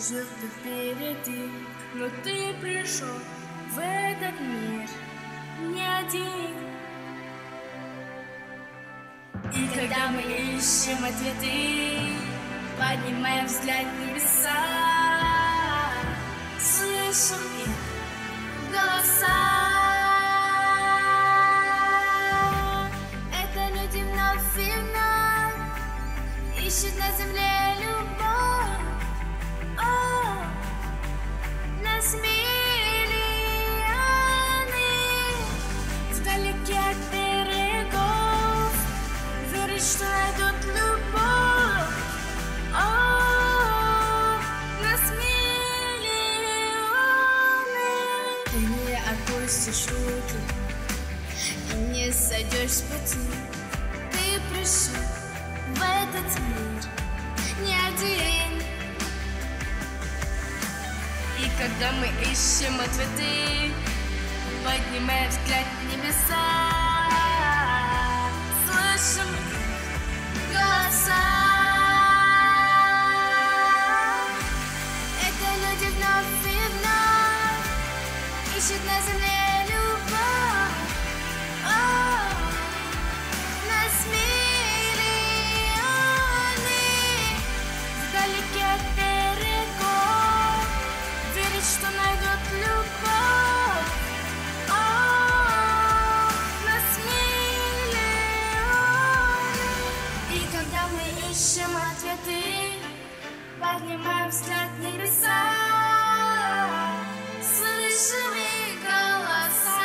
жил ты впереди, но ты пришел в этот мир не один. И когда мы ищем ответы, поднимаем взгляд в небеса, слышим их голоса. Это люди вновь и вновь ищут на земле любовь. О, нас миллионы вдалеке от берегов верят, что найдут любовь. О, нас миллионы. Ты не опустишь руки и не сойдешь с пути. Ты пришел в этот мир не один. И когда мы ищем ответы, поднимаем взгляд в небеса, слышим голоса. Это люди вновь и вновь ищут на земле любовь. О, нас миллионы вдалеке от берегов верят, что найдут любовь. О, нас миллионы. И когда мы ищем ответы, поднимаем взгляд в небеса, слышим их голоса.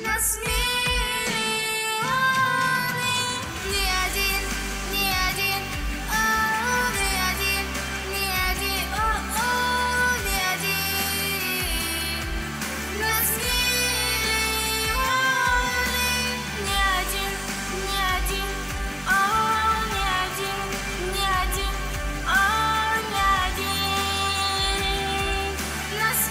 Нас миллионы, не один, не один, о, не один, не один, о, не один. Нас миллионы, не один, не один, о, не один, не один, о, не один. Нас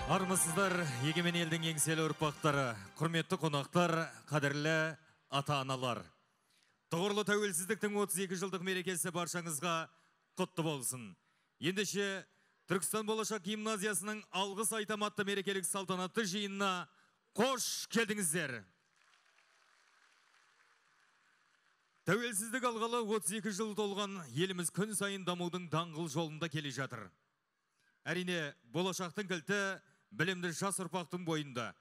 Армысыздар, егемен елдің еңселі ұрпақтары, құрметті қонақтар, қадірлі ата-аналар. Тұғырлы тәуелсіздіктің 32 жылдық мерекесі баршаңызға құтты болсын. Ендеше Түркістан болашақ гимназиясының алғыс айтам атты мерекелік салтанатты жиынына қош келдіңіздер. Тәуелсіздік алғалы 32 жыл толған еліміз күн сайын дамудың даңғыл жолында келе жатыр. Әрине, болашақтың кілті білімді жас ұрпақтың бойында.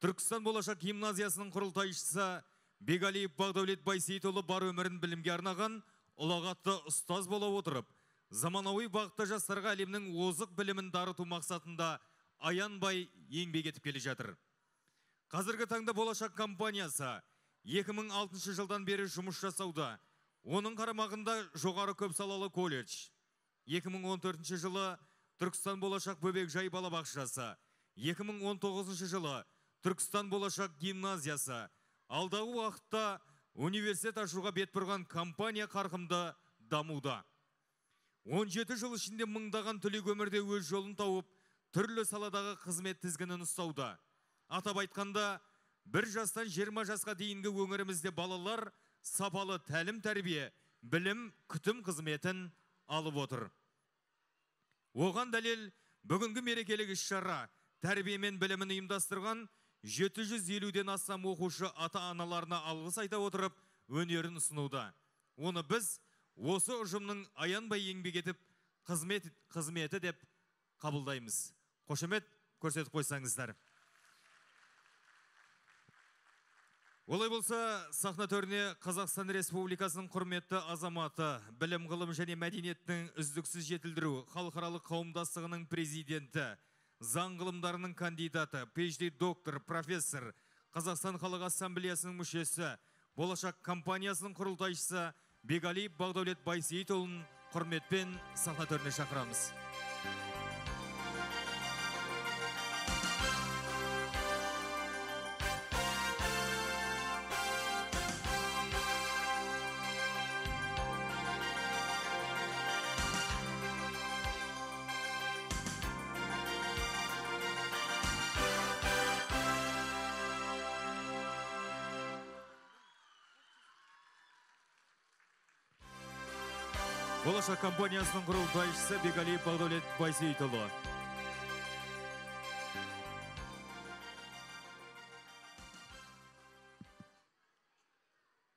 Түркістан болашақ гимназиясының құрылтайшысы Бегалиев Бағдәулет Байсейітұлы бар өмірін білімге арнаған ұлағатты ұстаз бола отырып, заманауи бағытта жастарға әлемнің озық білімін дарыту мақсатында аянбай еңбек етіп келе жатыр. Қазіргі таңда болашақ компаниясы 2006 жылдан бері жұмыс жасауда. Оның қарамағында жоғары көпсалалы колледж. 2014 жылы Түркістан болашақ бөбекжай балабақшасы, 2019 жылы Түркістан болашақ гимназиясы, алдағы уақытта университет ашуға бет бұрған компания қарқынды дамуда. 17 жыл ішінде мыңдаған түлек өмірде өз жолын тауып, түрлі саладағы қызмет тізгінін ұстауда. Атап айтқанда, 1 жастан 20 жасқа дейінгі өңірімізде балалар сапалы тәлім тәрбие, білім, күтім қызметін алып отыр. Оған дәлел бүгінгі мерекелік іс-шара тәрбие мен білімін ұйымдастырған 750-ден астам оқушы ата-аналарына алғыс айта отырып, өнерін ұсынуда. Оны біз осы ұжымның аянбай еңбек етіп қызметі деп қабылдаймыз. Қошемет көрсетіп қойсаңыздар. Олай болса, сахна төріне Қазақстан Республикасының құрметті азаматы, білім, ғылым және мәдениеттің үздіксіз жетілдіру халықаралық қауымдастығының президенті, заң ғылымдарының кандидаты, PhD доктор, профессор, Қазақстан Халық Ассамблеясының мүшесі, болашақ компаниясының құрылтайшысы Бегали Бағдаулет Байсейітұлын құрметпен сахна төріне шақырамыз. Болашақ компаниясының құрылтайшысы Бегали Бағдаулет Байсейітұлы.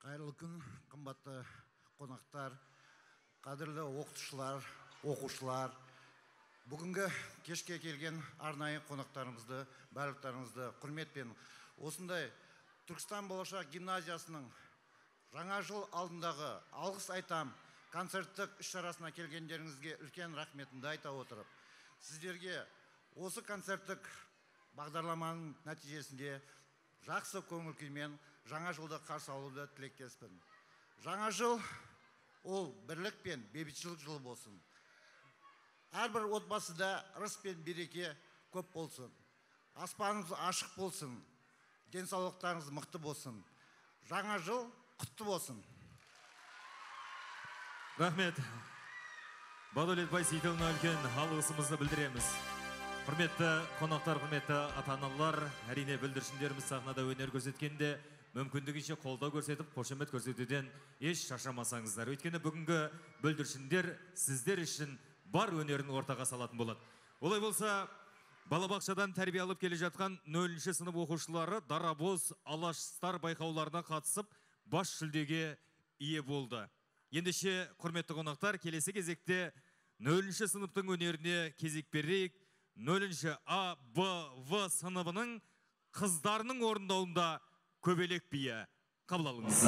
Қайырлы күн, қымбатты қонақтар, қадірлі оқушылар, бүгінгі кешке келген арнайы қонақтарымызды, барлықтарыңызды құрметпен осындай Түркістан болашақ гимназиясының жаңа жыл алдындағы алғыс айтам концерттік іс-шарасына келгендеріңізге үлкен рахметімді айта отырып, сіздерге осы концерттік бағдарламаның нәтижесінде жақсы көңіл күймен жаңа жылды қарсы алуды тілектеспін. Жаңа жыл ол бірлік пен бейбітшілік жылы болсын. Әрбір отбасыда ырыс пен береке көп болсын. Аспаныңыз ашық болсын. Денсаулықтарыңыз мықты болсын. Жаңа жыл құтты болсын. Рахмет. Бағдаулет Байсейітұлына үлкен алғысымызды білдіреміз. Құрметті қонақтар, құрметті ата-аналар, әрине бүлдіршіндеріміз сахнада өнер көрсеткенде мүмкіндігінше қолдау көрсетіп, қошемет көрсетуден еш шаршамасаңыздар. Өйткені бүгінгі бүлдіршіндер сіздер үшін бар өнерін ортаға салатын болады. Олай болса, балабақшадан тәрбие алып келе жатқан 0-ші сынып оқушылары Дарабоз Алаштар байқауларына қатысып, бас жүлдеге ие болды. Ендеше, құрметті қонақтар, келесі кезекте 0-ші сыныптың өнеріне кезек берейік. 0-ші А, Б, В сыныбының қыздарының орындауында көбелек бие. Қабыл алыңыз.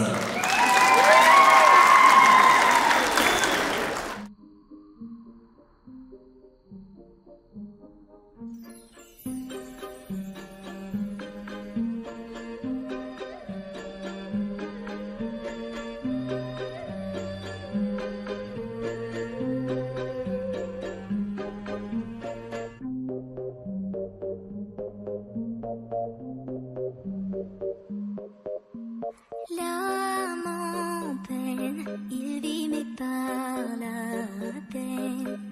L'âme en peine, il vit mais par la peine.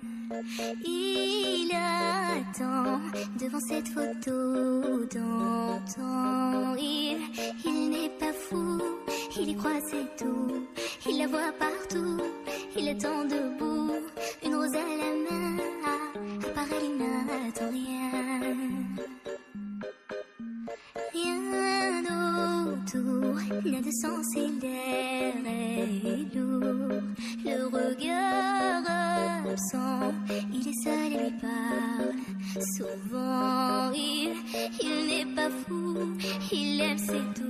Il attend devant cette photo d'antan. Il n'est pas fou, il y croit c'est tout. Il la voit partout, il attend debout. Une rose à la main, à part elle il n'attend rien. Rien autour n'a de sens et l'air est lourd. Le regard absent, il est seul et lui parle. Souvent il n'est pas fou, il aime c'est tout.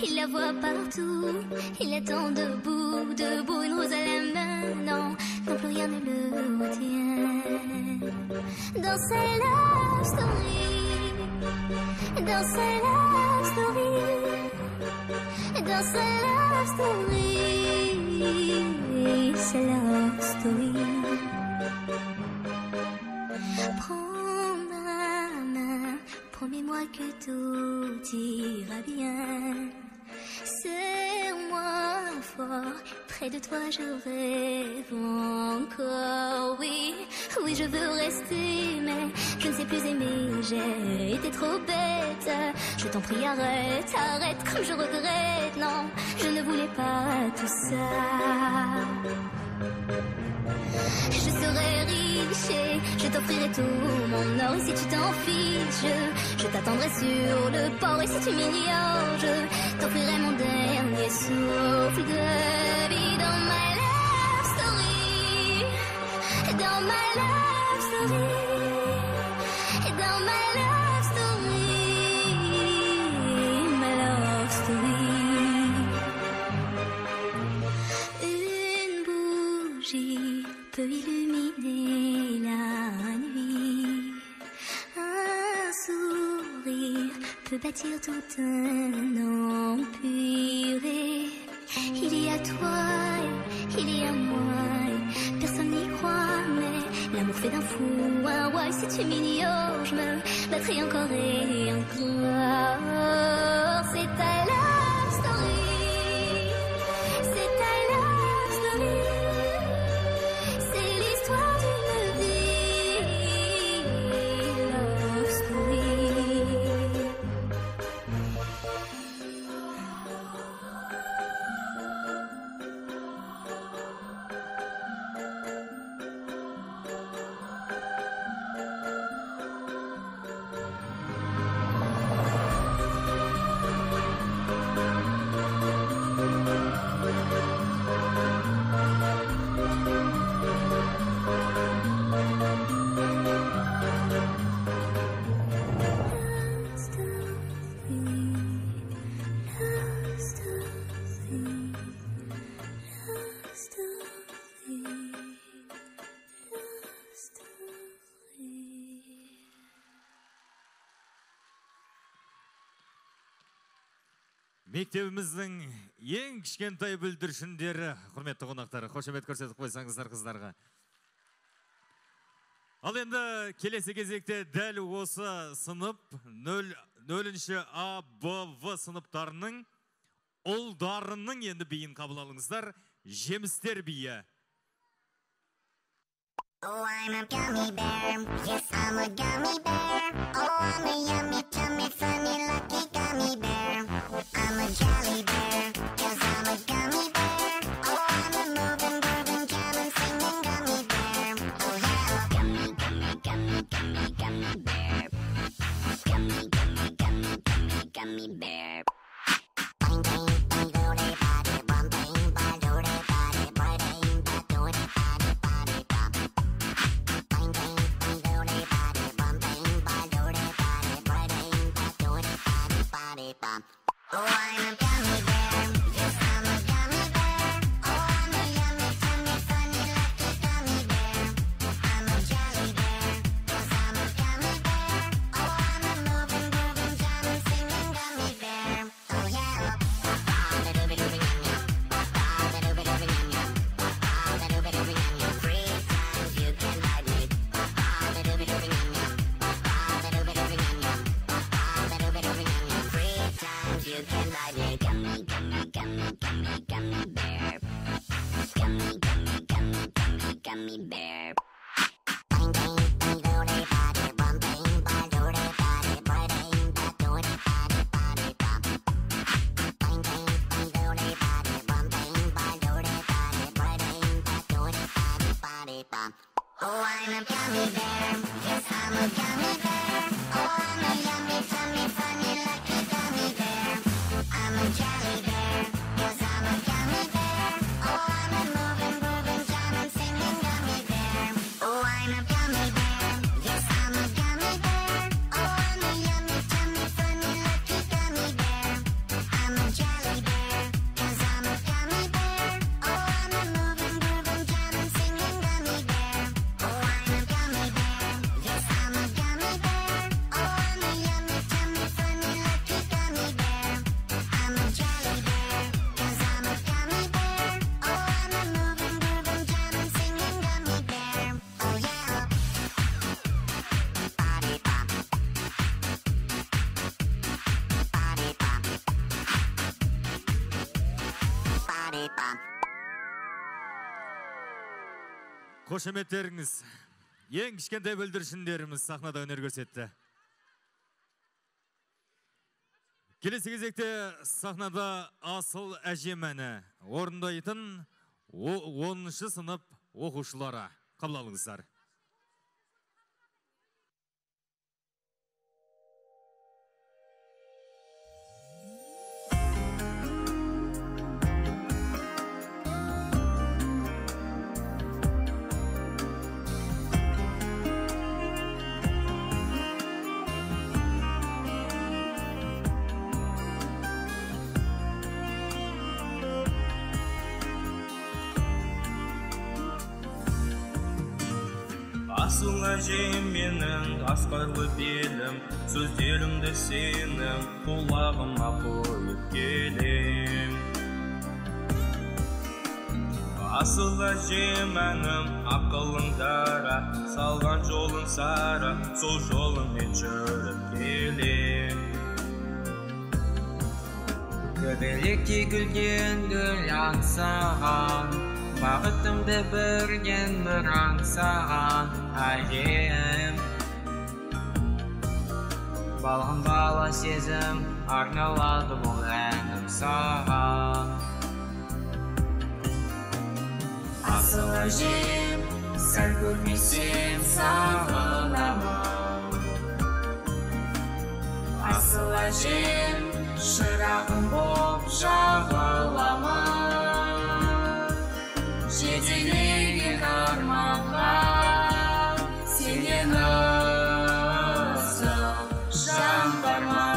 Il la voit partout, il attend debout, debout. Une rose à la main, non, non plus rien ne le retient. Dans sa love story, dans sa love story, dans sa love story, sa love story. Prends ma main, promets-moi que tout ira bien. Serre-moi fort, près de toi je rêve encore. Oui, oui je veux rester, mais je ne sais plus aimer, j'ai été trop bête. Je t'en prie arrête, arrête comme je regrette. Non, je ne voulais pas tout ça. Je serai riche et je t'offrirai tout mon or. Et si tu t'en fiches, je t'attendrai sur le port. Et si tu m'ignores, je t'offrirai mon dernier souffle de vie. Dans my love story, dans my love story, dans my love story, my love story. Une bougie peut illuminer la nuit. veux bâtir tout un empire. Il y a toi, il y a moi, personne n'y croit, mais l'amour fait d'un fou un roi. Si tu m'ignores, je me battrai encore et encore. C'est ta love story, c'est ta love story, c'est l'histoire d'une vie, love story. Мектебіміздің ең кішкентай бүлдіршіндері, құрметті қонақтары, қошемет көрсетіп қойсаңыздар қыздарға. Ал енді келесі кезекте дәл осы сынып 0-ші А, Б, В сыныптарының ұлдарының енді биін қабыл алыңыздар. Жемістер биі. Oh, I'm a gummy bear. Yes, I'm a gummy bear. Oh, I'm a yummy, tummy, funny, lucky gummy bear. I'm a jelly bear. Yes, I'm a gummy bear. Oh, I'm a moving, grooving, jamming, singing gummy bear. Oh, yeah. Gummy, gummy, gummy, gummy, gummy bear. Gummy, gummy, gummy, gummy, gummy bear. Bang, bang, bang, do-de, body, bum, bang, bang, do-de, body, bang, bang, do-de, body, body, bum. Bang, bang, bang, do-de, body, bum, bang, bang, do-de, body, bang, bang, do-de, body, body, bum. Oh, I'm a gummy bear. Yes, I'm a gummy bear. Oh, I'm a yummy, tummy, funny, lucky gummy bear. I'm a jelly bear. Yes, I'm a gummy bear. Oh, I'm a moving, grooving, jamming, singing gummy bear. Oh, yeah. Ba-ba-da-doo-ba-doo-ba-yum-yum. Ba-ba-da-doo-ba-doo-ba-yum-yum. Ba-ba-da-doo-ba-doo-ba-yum-yum. 3 times you can bite me. Ba-ba-da-doo-ba-doo-ba-yum-yum. Ba-ba-da-doo-ba-doo-ba-yum-yum. Ba-ba-da-doo-ba-doo-ba-yum-yum. 3 times you can bite me. Gummy, gummy, gummy, gummy, gummy bear. Gummy, gummy, gummy, gummy, gummy bear. Bang, bang, bang, do-de, body, bum, bang, bang, do-de, body, bang, bang, do-de, body, body, bum. Bang, bang, bang, do-de, body, bum, bang, bang, do-de, body, bang, bang, do-de, body, body, bum. Oh, I'm a gummy bear. Yes, I'm a gummy bear. Oh, I'm a yummy, tummy, funny, lucky gummy bear. I'm a jelly bear. Yes, I'm a gummy bear. Oh, I'm a moving, grooving, jamming, singing gummy bear. Oh, I'm a gummy bear. Yes, I'm a gummy bear. Oh, I'm a yummy, tummy, funny, lucky gummy bear. I'm a jelly bear. Yes, I'm a gummy bear. Oh, I'm a moving, grooving, jamming, singing gummy bear. Oh, I'm a gummy bear. Yes, I'm a gummy bear. Oh, I'm a yummy, tummy, funny, lucky gummy bear. I'm a jelly bear. Yes, I'm a gummy bear. Oh, I'm a moving, grooving, jamming, singing gummy bear. Oh, yeah. Body pop. Body pop. Body pop. Қошеметтеріңіз. Ең кішкентай бүлдіршіндеріміз сахнада өнер көрсетті. Келесі кезекте сахнада асыл әжем әні орындайтын 10-шы сынып оқушылары. Қабыл алыңыздар. Асыл әжем менің асқарлы белім, сөздерімді сенің құлағыма қойып келем. Асыл әжем әнім ақылың дара, салған жолын сара, сол жолымен жүріп келем. Көбелекте гүлден гүл аңсаған, бақытымды бірден бір аңсаған әжем. Балғын бала сезім арналады бұл әнім саған. Асыл әжем, сәл көрмесем сағынамын. Асыл әжем, шырағым боп жағыламын. Жетелеген арманға сенен ысыл жан бар ма?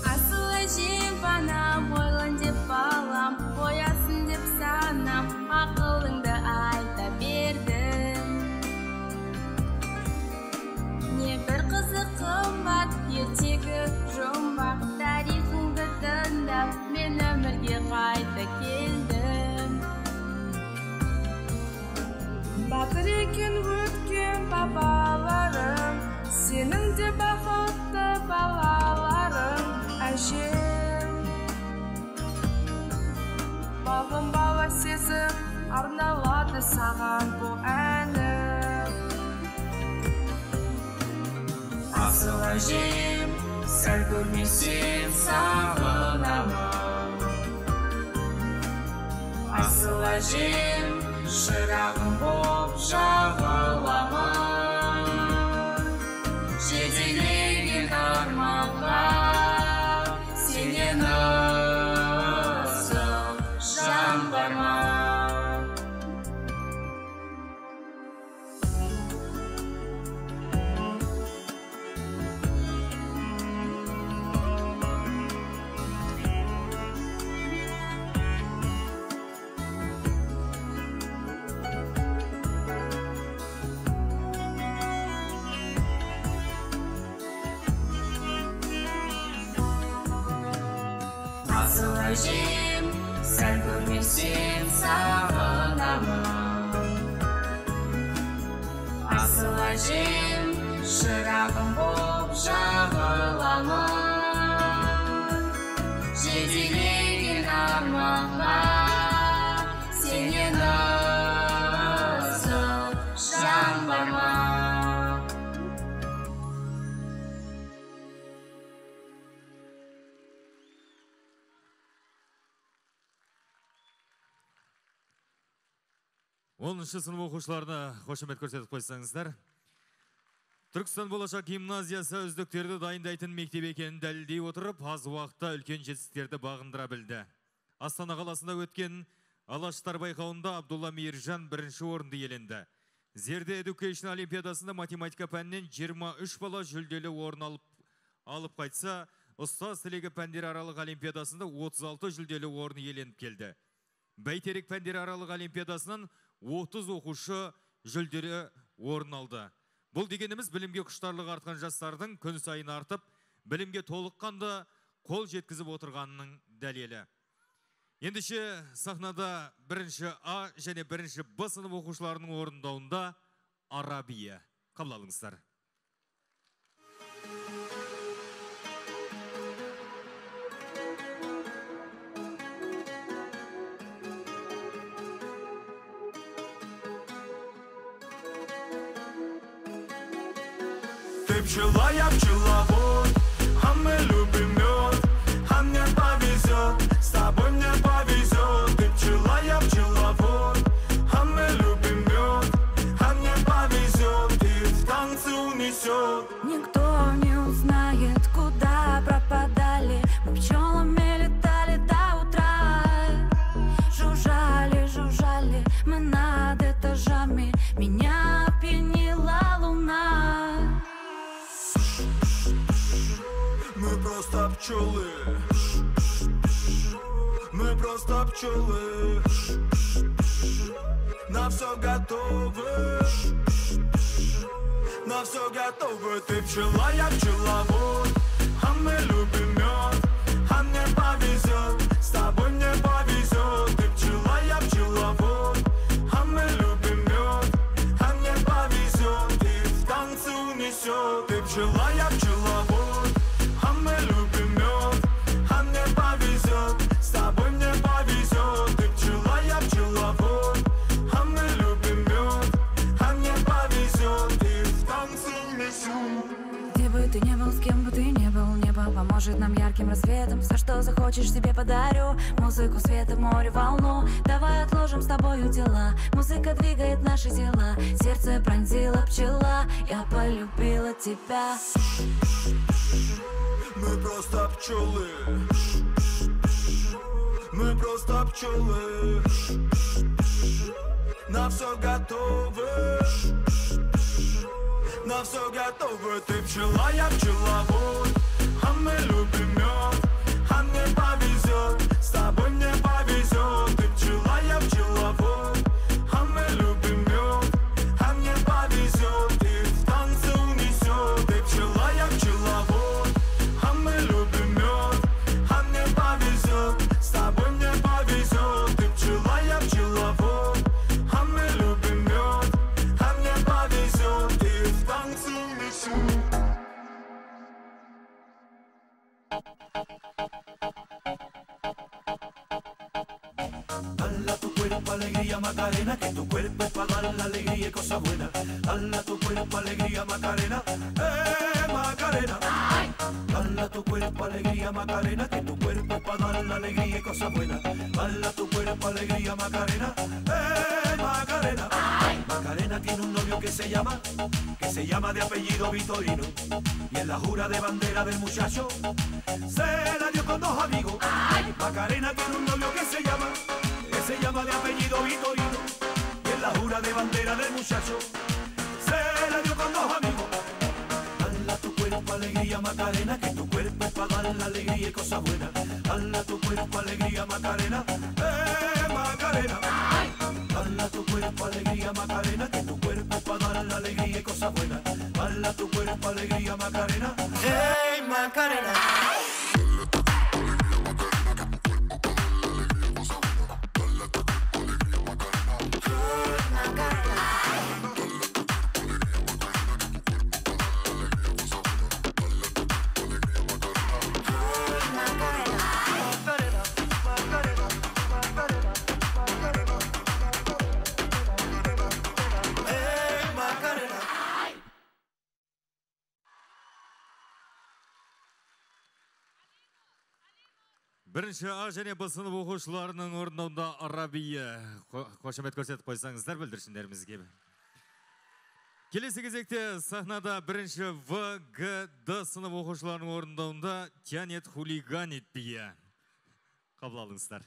Асыл әжем панам, ойлан деп балам, қоясын деп санам, ақылыңды айта бердім. Не бір қызық қымбат, ертегі жұмбақ, тарихыңды тыңдап, мен өмірге қайта келдім. Батыр екен өткен бабаларым, сенің де бақытты балаларың әжем. Балғын бала сезім арналады саған бұл әнім. Асыл әжем, сәл көрмесем сағынамын. Асыл әжем, шырағым боп жағыламын. Жетелеген арманға сенен ысыл жан бар ма? Асыл әжем, сәл көрмесем сағынамын. Асыл әжем, шырағым боп жағыламын. Жетелеген арманға сенен ысыл жан бар ма? Оныншы сынып оқушыларына қошемет көрсетіп қойсаңыздар. Түркістан болашақ гимназиясы үздіктерді дайындайтын мектеп екенін дәлелдей отырып, аз уақытта үлкен жетістіктерді бағындыра білді. Астана қаласында өткен Алаштар байқауында Абдулла Мейіржан бірінші орынды иеленді. Зерде Education олимпиадасында математика пәнінен 23 бала жүлделі орын алып қайтса, ұстаз тілегі пәндер аралық олимпиадасында 36 жүлделі орын иеленіп келді. Бәйтерек пәндер аралық олимпиадасынан 30 оқушы жүлделі орын алды. Бұл дегеніміз білімге құштарлығы артқан жастардың күн сайын артып, білімге толыққанды қол жеткізіп отырғанының дәлелі. Ендеше сахнада бірінші А және бірінші Б сынып оқушыларының орындауында Арабия. Қабыл алыңыздар. Ты пчела, я пчеловод, а мы любим мед, а мне повезет, с тобой мне повезет. Ты пчела, я пчеловод, а мы любим мед, а мне повезет, и в танцы унесет. Никто не узнает, куда пропадали, мы пчелами летали до утра. Жужжали, жужжали, мы над этажами, меня опьянила луна. Мы просто пчелы, мы просто пчелы. на все готовы. На все готовы. Ты пчела, я пчеловод, а мы любим мед, а мне повезет, с тобой мне повезет. Ты пчела, я пчеловод, а мы любим мед, а мне повезет, и в танцы унесет. Ты пчела, я пчеловод, а мы любим мед, а мне повезет, с тобой мне повезет. Ты пчела, я пчеловод, а мы любим мед, а мне повезет, и в танцы унесет. Где бы ты не был, с кем бы ты не был, небо поможет нам ярким рассветом. Все, что захочешь, себе подарю. Музыку, света, море, волну. Давай отложим с тобою дела. Музыка двигает наши тела. Сердце пронзила пчела. Я полюбила тебя. Мы просто пчелы. Мы просто пчелы. На все готовы. На все готовы. Ты пчела, я пчеловод, а мы любим мед, а мне повезет, с тобой мне повезет. Ты пчела, я пчеловод, а мы любим мед, а мне повезет, и в танцы унесет. Ты пчела, я пчеловод, а мы любим мед, а мне повезет, с тобой мне повезет. Ты пчела, я пчеловод, а мы любим мед, а мне повезет, и в танцы унесет. Dale a tu cuerpo alegría Macarena, que tu cuerpo es para dar la alegría y cosas buenas. Dale a tu cuerpo alegría Macarena, Macarena. Dale a tu cuerpo alegría Macarena, que tu cuerpo es para dar la alegría y cosas buenas. Dale a tu cuerpo alegría Macarena, Macarena. Macarena tiene un novio que se llama de apellido Vitorino, y en la jura de bandera del muchacho se la dio con dos amigos. Macarena tiene un novio que se llama de apellido Vitorino, y en la jura de bandera del muchacho se la dio con dos amigos. Dale a tu cuerpo alegría Macarena, que tu cuerpo es para dar la alegría y cosas buenas. Dale a tu cuerpo alegría Macarena, Macarena. Dale a tu cuerpo alegría Macarena, que tu cuerpo es para dar la alegría y cosas buenas. Dale a tu cuerpo alegría Macarena, Macarena. Бірінші А және Б сынып оқушыларының орындауында Арабия. Қошемет көрсетіп қойсаңыздар бүлдіршіндерімізге. Келесі кезекте сахнада бірінші В, Г, Д сынып оқушыларының орындауында Тянет хулиганит бия. Қабыл алыңыздар.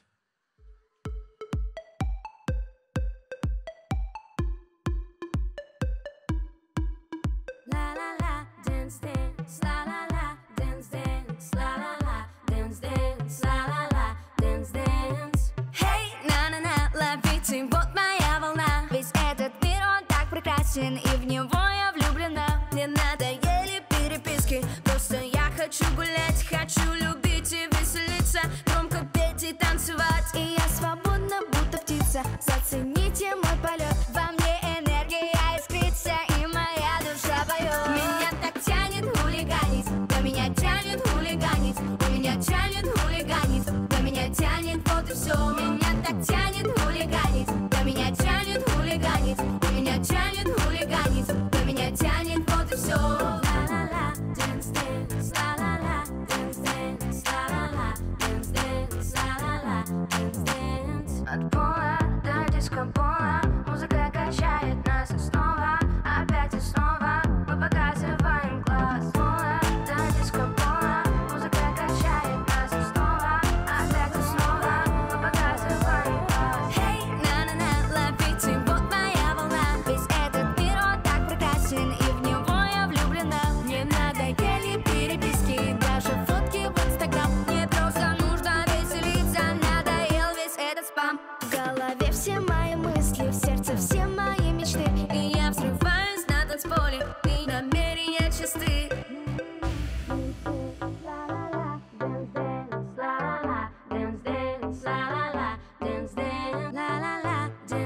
Вот моя волна. Весь этот мир, он так прекрасен, и в него я влюблена. Мне надоели переписки, просто я хочу гулять, хочу любить и веселиться, громко петь и танцевать. И я свободна, будто птица. Зацените мой полет, во мне энергия искрится, и моя душа поет. Меня так тянет хулиганить, да меня тянет хулиганить, да меня тянет хулиганить, да меня тянет, вот и все. Меня так тянет хулиганить, да меня тянет хулиганить, да меня тянет хулиганить, да меня тянет, вот и все. Ла-ла-ла, dance, dance, ла-ла-ла, dance, dance, ла-ла-ла, dance, dance, ла-ла-ла, dance, dance. От пола до диско-пола музыка качает нас и снова, опять и снова мы показываем класс. Пола до диско-пола музыка качает нас и снова, опять и снова мы показываем класс. Hey, на-на-на, ловите, вот моя волна. Весь этот мир, он так прекрасен, и в него я влюблена. Мне надоели переписки, даже фотки в Инстаграм. Мне просто нужно веселиться, надоел весь этот спам. В голове все мои мысли, в сердце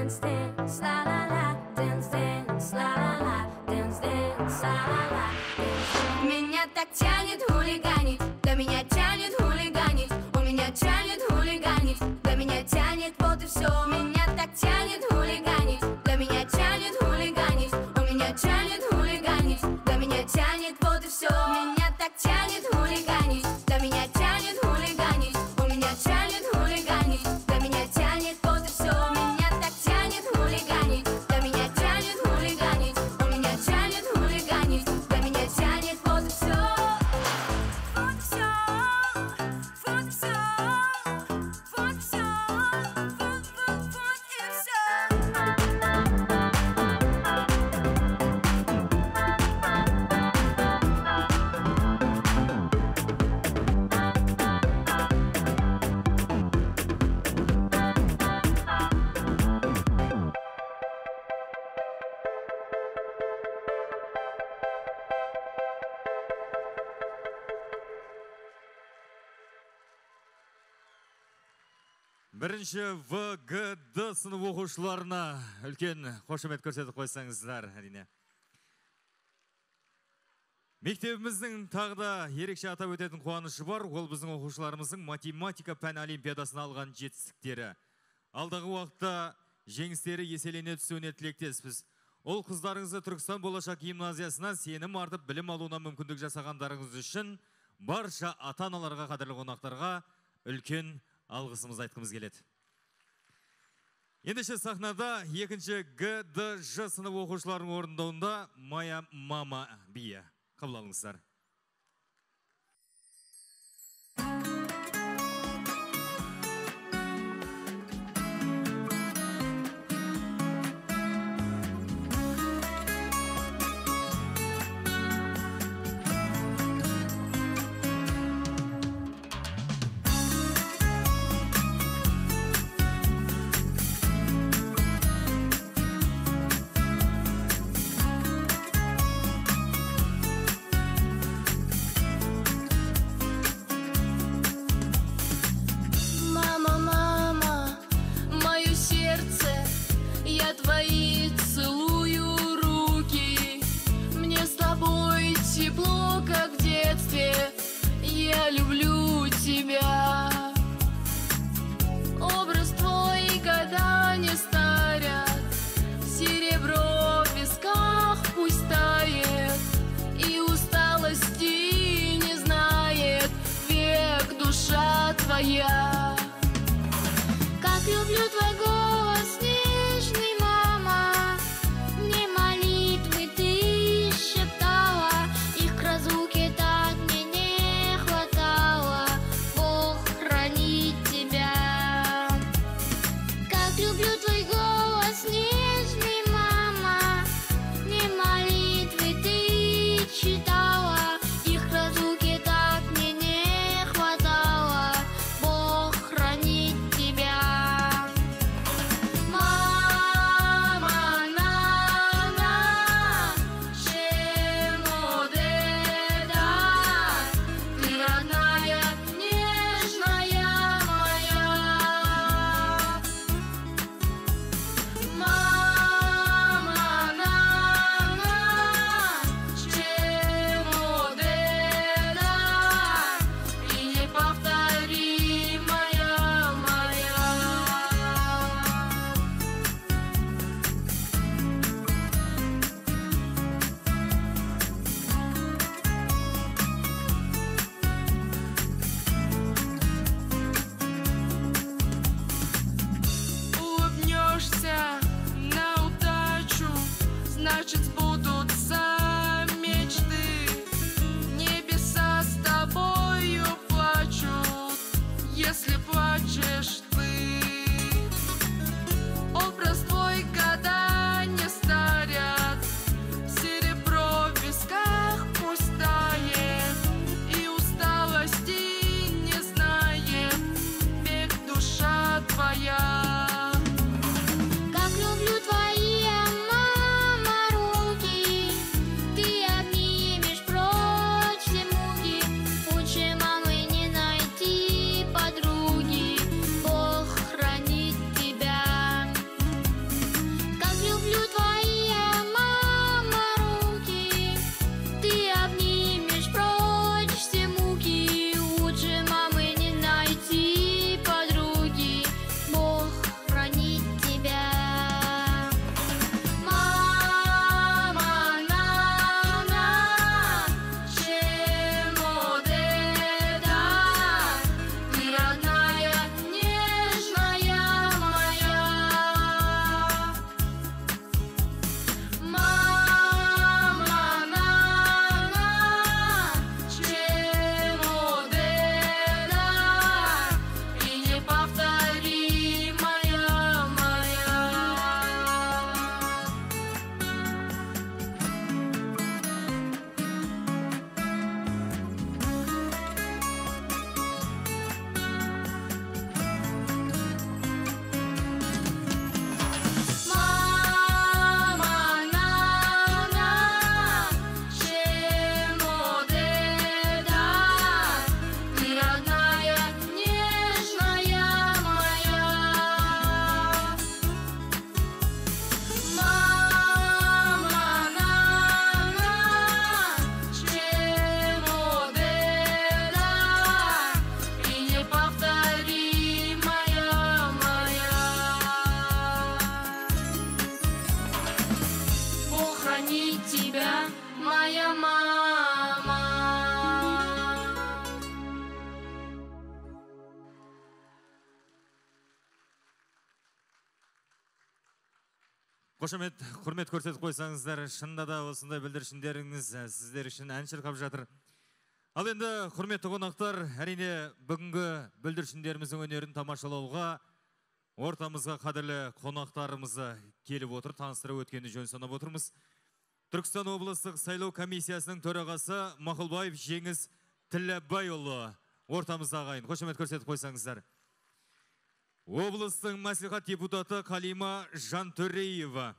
dance, dance, la la la, dance, dance, la la la, dance, dance, la la la, dance. Меня так тянет хулиганить, да меня тянет хулиганить, у меня тянет хулиганить, да меня тянет, вот и все. Меня так тянет хулиганить, да меня тянет хулиганить, у меня тянет хулиганить, да меня тянет, вот и все. Меня так тянет хулиганить, да меня тянет хулиганить, у меня тянет хулиганить, да меня тянет, вот и все. Меня так тянет хулиганить, да меня тянет хулиганить, у меня тянет хулиганить, да меня тянет, вот и все. Вот и все, вот и все, вот и все, вот и все. Бірінші ВГД сынып оқушыларына үлкен қошемет көрсетіп қойсаңыздар, әрине. Мектебіміздің тағы да ерекше атап өтетін қуанышы бар. Ол біздің оқушыларымыздың математика пән олимпиадасына алған жетістіктері. Алдағы уақытта жеңістері еселене түсуіне тілектеспіз. Ол қыздарыңызды Түркістан болашақ гимназиясына сенім артып білім алуына мүмкіндік жасағандарыңыз үшін барша ата-аналарға, қадірлі қонақтарға үлкен алғысымыз айтқымыз келеді. Ендеше сахнада екінші ГДЖ сынып оқушыларының орындауында Моя мама биі. Қабыл алыңыздар. Қошемет, құрмет көрсетіп қойсаңыздар, шынында да осындай білдіршіндеріңіз сіздер үшін ән шырқап жатыр. Ал енді құрметті қонақтар, әрине бүгінгі білдіршіндеріміздің өнерін тамашалауға ортамызға қадірлі қонақтарымызы келіп отыр, таныстырып өткенді жөн санап отырмыз. Түркістан облыстық сайлау комиссиясының төрағасы Мақұлбаев Жеңіс Тілләбайұлы ортамызда ағайын. Қошемет көрсетіп қойсаңыздар. Облыстың мәслихат депутаты Қалима Жантөреева.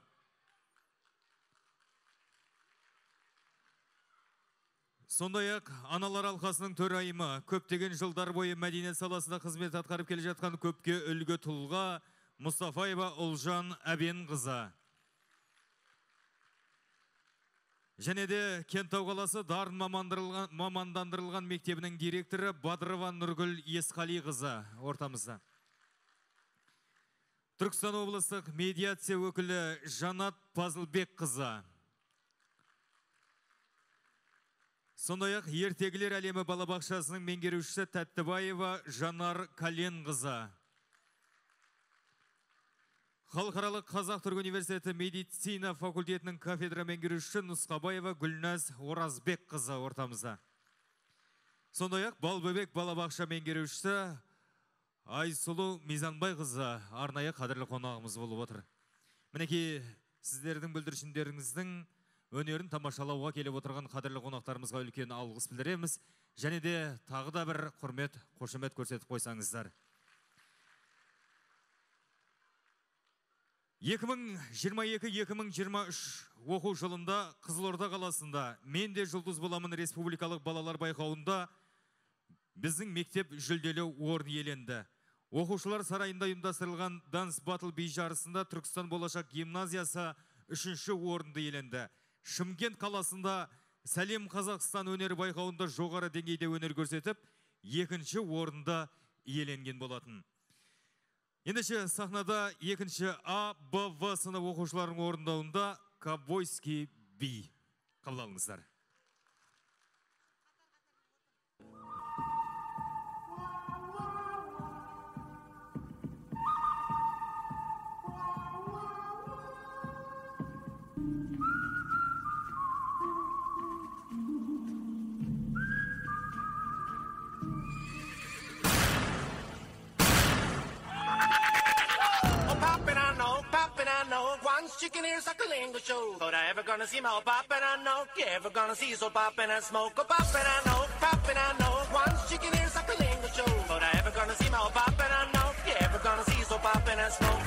Сондай-ақ аналар алқасының төрайымы, көптеген жылдар бойы мәдениет саласында қызмет атқарып келе жатқан көпке үлгі тұлға Мұстафаева Ұлжан Әбенқызы. Және де Кенттау қаласы дарын мамандандырылған мектебінің директоры Бадырова Нұргүл Есқалиқызы ортамызда. Түркістан облыстық медиация өкілі Жанат Пазылбекқызы. Сондай-ақ ертегілер әлемі балабақшасының меңгерушісі Тәттібаева Жанар Каленқызы. Халықаралық Қазақ-Түрік университеті медицина факультетінің кафедра меңгерушісі Нұсқабаева Гүлназ Оразбекқызы ортамызда. Сондай-ақ Балбөбек балабақша меңгерушісі Айсұлу Мизанбайқызы арнайы қадірлі қонағымыз болып отыр. Мінекей сіздердің бүлдіршіндеріңіздің өнерін тамашалауға келіп отырған қадірлі қонақтарымызға үлкен алғыс білдіреміз. Және де тағы да бір құрмет, қошемет көрсетіп қойсаңыздар. 2022-2023 оқу жылында Қызылорда қаласында «Мен де жұлдыз боламын» республикалық балалар байқауында біздің мектеп жүлделі орын иеленді. Оқушылар сарайында ұйымдастырылған данс батл би жарысында Түркістан болашақ гимназиясы 3-ші орынды иеленді. Шымкент қаласында Сәлем Қазақстан өнері байқауында жоғары деңгейде өнер көрсетіп, 2-ші орында иеленген болатын. Ендеше сахнада 2-ші А, Б, В сынып оқушылардың орындауында Ковбойский би. Қабыл алыңыздар. Chicken ears like a lingo show. But I ever gonna see my poppin', I know. You ever gonna see so poppin' and smoke? Oh, poppin', I know, poppin', I know. Once chicken ears like a lingo show. But I ever gonna see my poppin', I know. You ever gonna see so poppin' and smoke?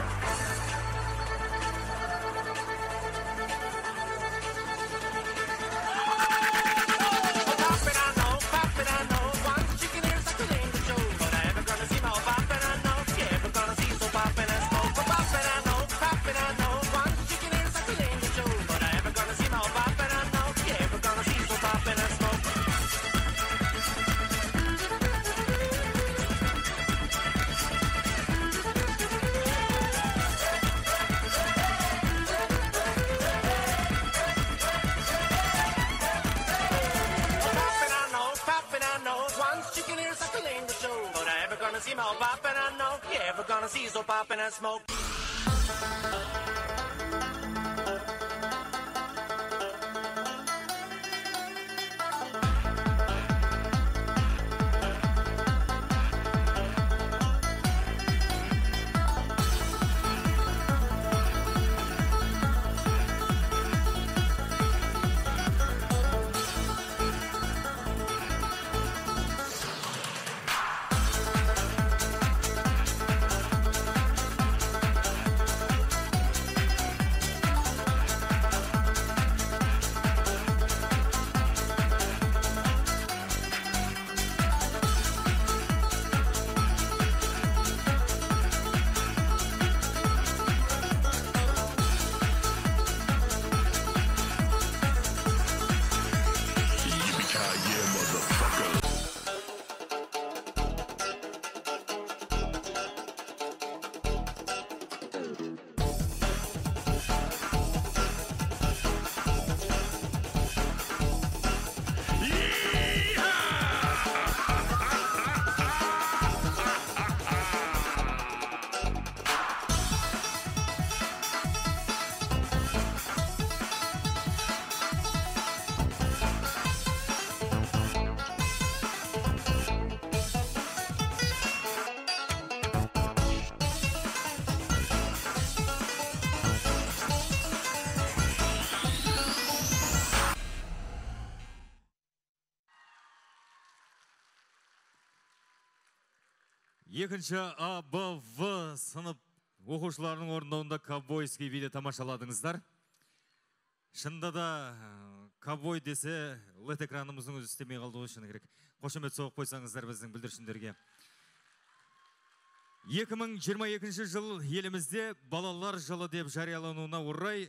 See my poppin', I know. You ever gonna see so poppin' and smoke? екінші АБВ сынып оқушыларының орындауында ковбойский биді тамашаладыңыздар. Шында да ковбой десе лед экранымыздың өзі істемей қалды ғой, шыны керек. Қошемет соғып қойсаңыздар біздің бүлдіршіндерге. 2022 жыл елімізде балалар жылы деп жариялануына орай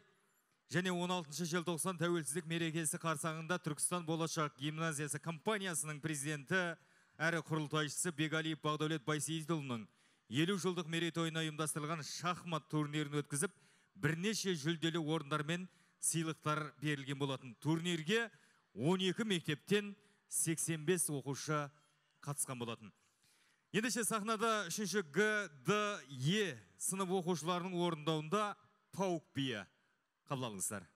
және 16 желтоқсан тәуелсіздік мерекесі қарсаңында Түркістан болашақ гимназиясы компаниясының президенті әрі құрылтайшысы Бегалиев Бағдәулет Байсейітұлының 50 жылдық мерейтойына ұйымдастырылған шахмат турнирін өткізіп, бірнеше жүлделі орындармен сыйлықтар берілген болатын. Турнирге 12 мектептен 85 оқушы қатысқан болатын. Ендеше сахнада 3-ші ГДЕ сынып оқушыларының орындауында Паук биі қабыл алыңыздар.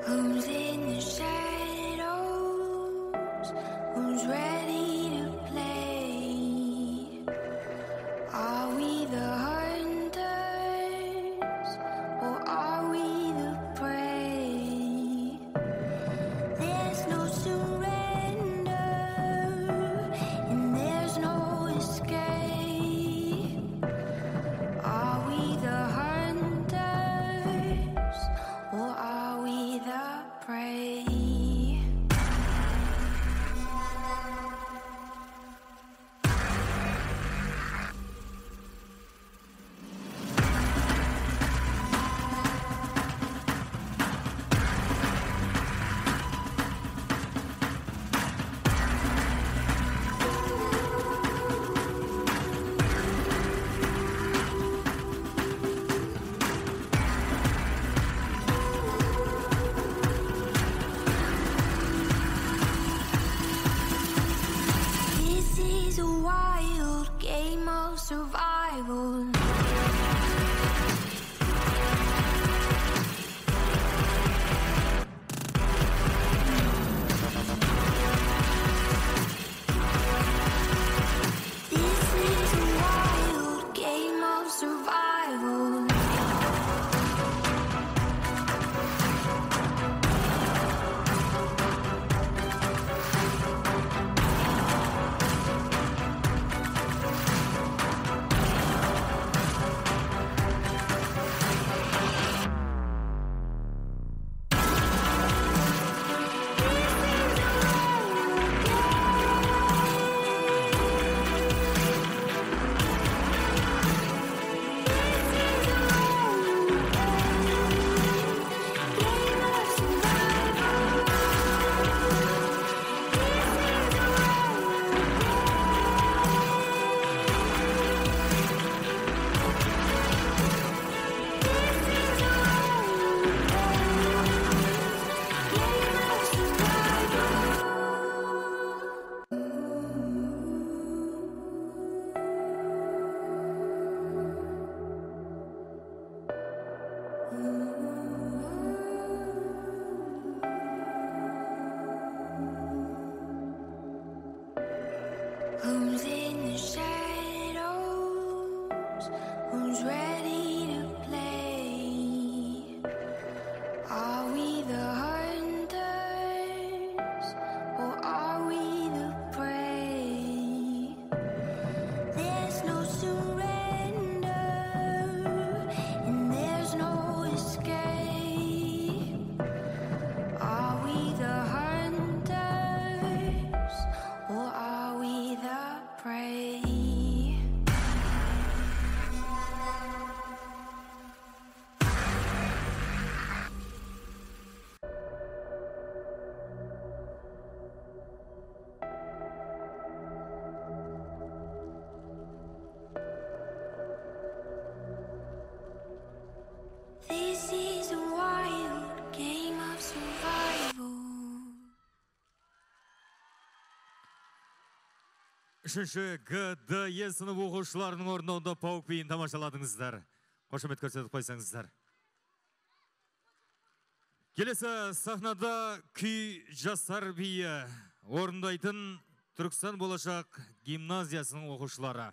Who's in the shadows? Who's ready to play? Are we the hunters or are we the prey? There's no surrender and there's no escape. Are we the hunters or are we the prey? This is a wild game of survival. This is a wild game of survival. Who's in the shadows? Who's ready to play? Are we the hunters or are we the prey? There's no surrender and there's no escape. 3 ГДЕ сынып оқушыларының орындауында паук биін тамашаладыңыздар. Қошемет көрсетіп қойсаңыздар. Келесі сахнада күй жастар биі орындайтын Түркістан болашақ гимназиясының оқушылары.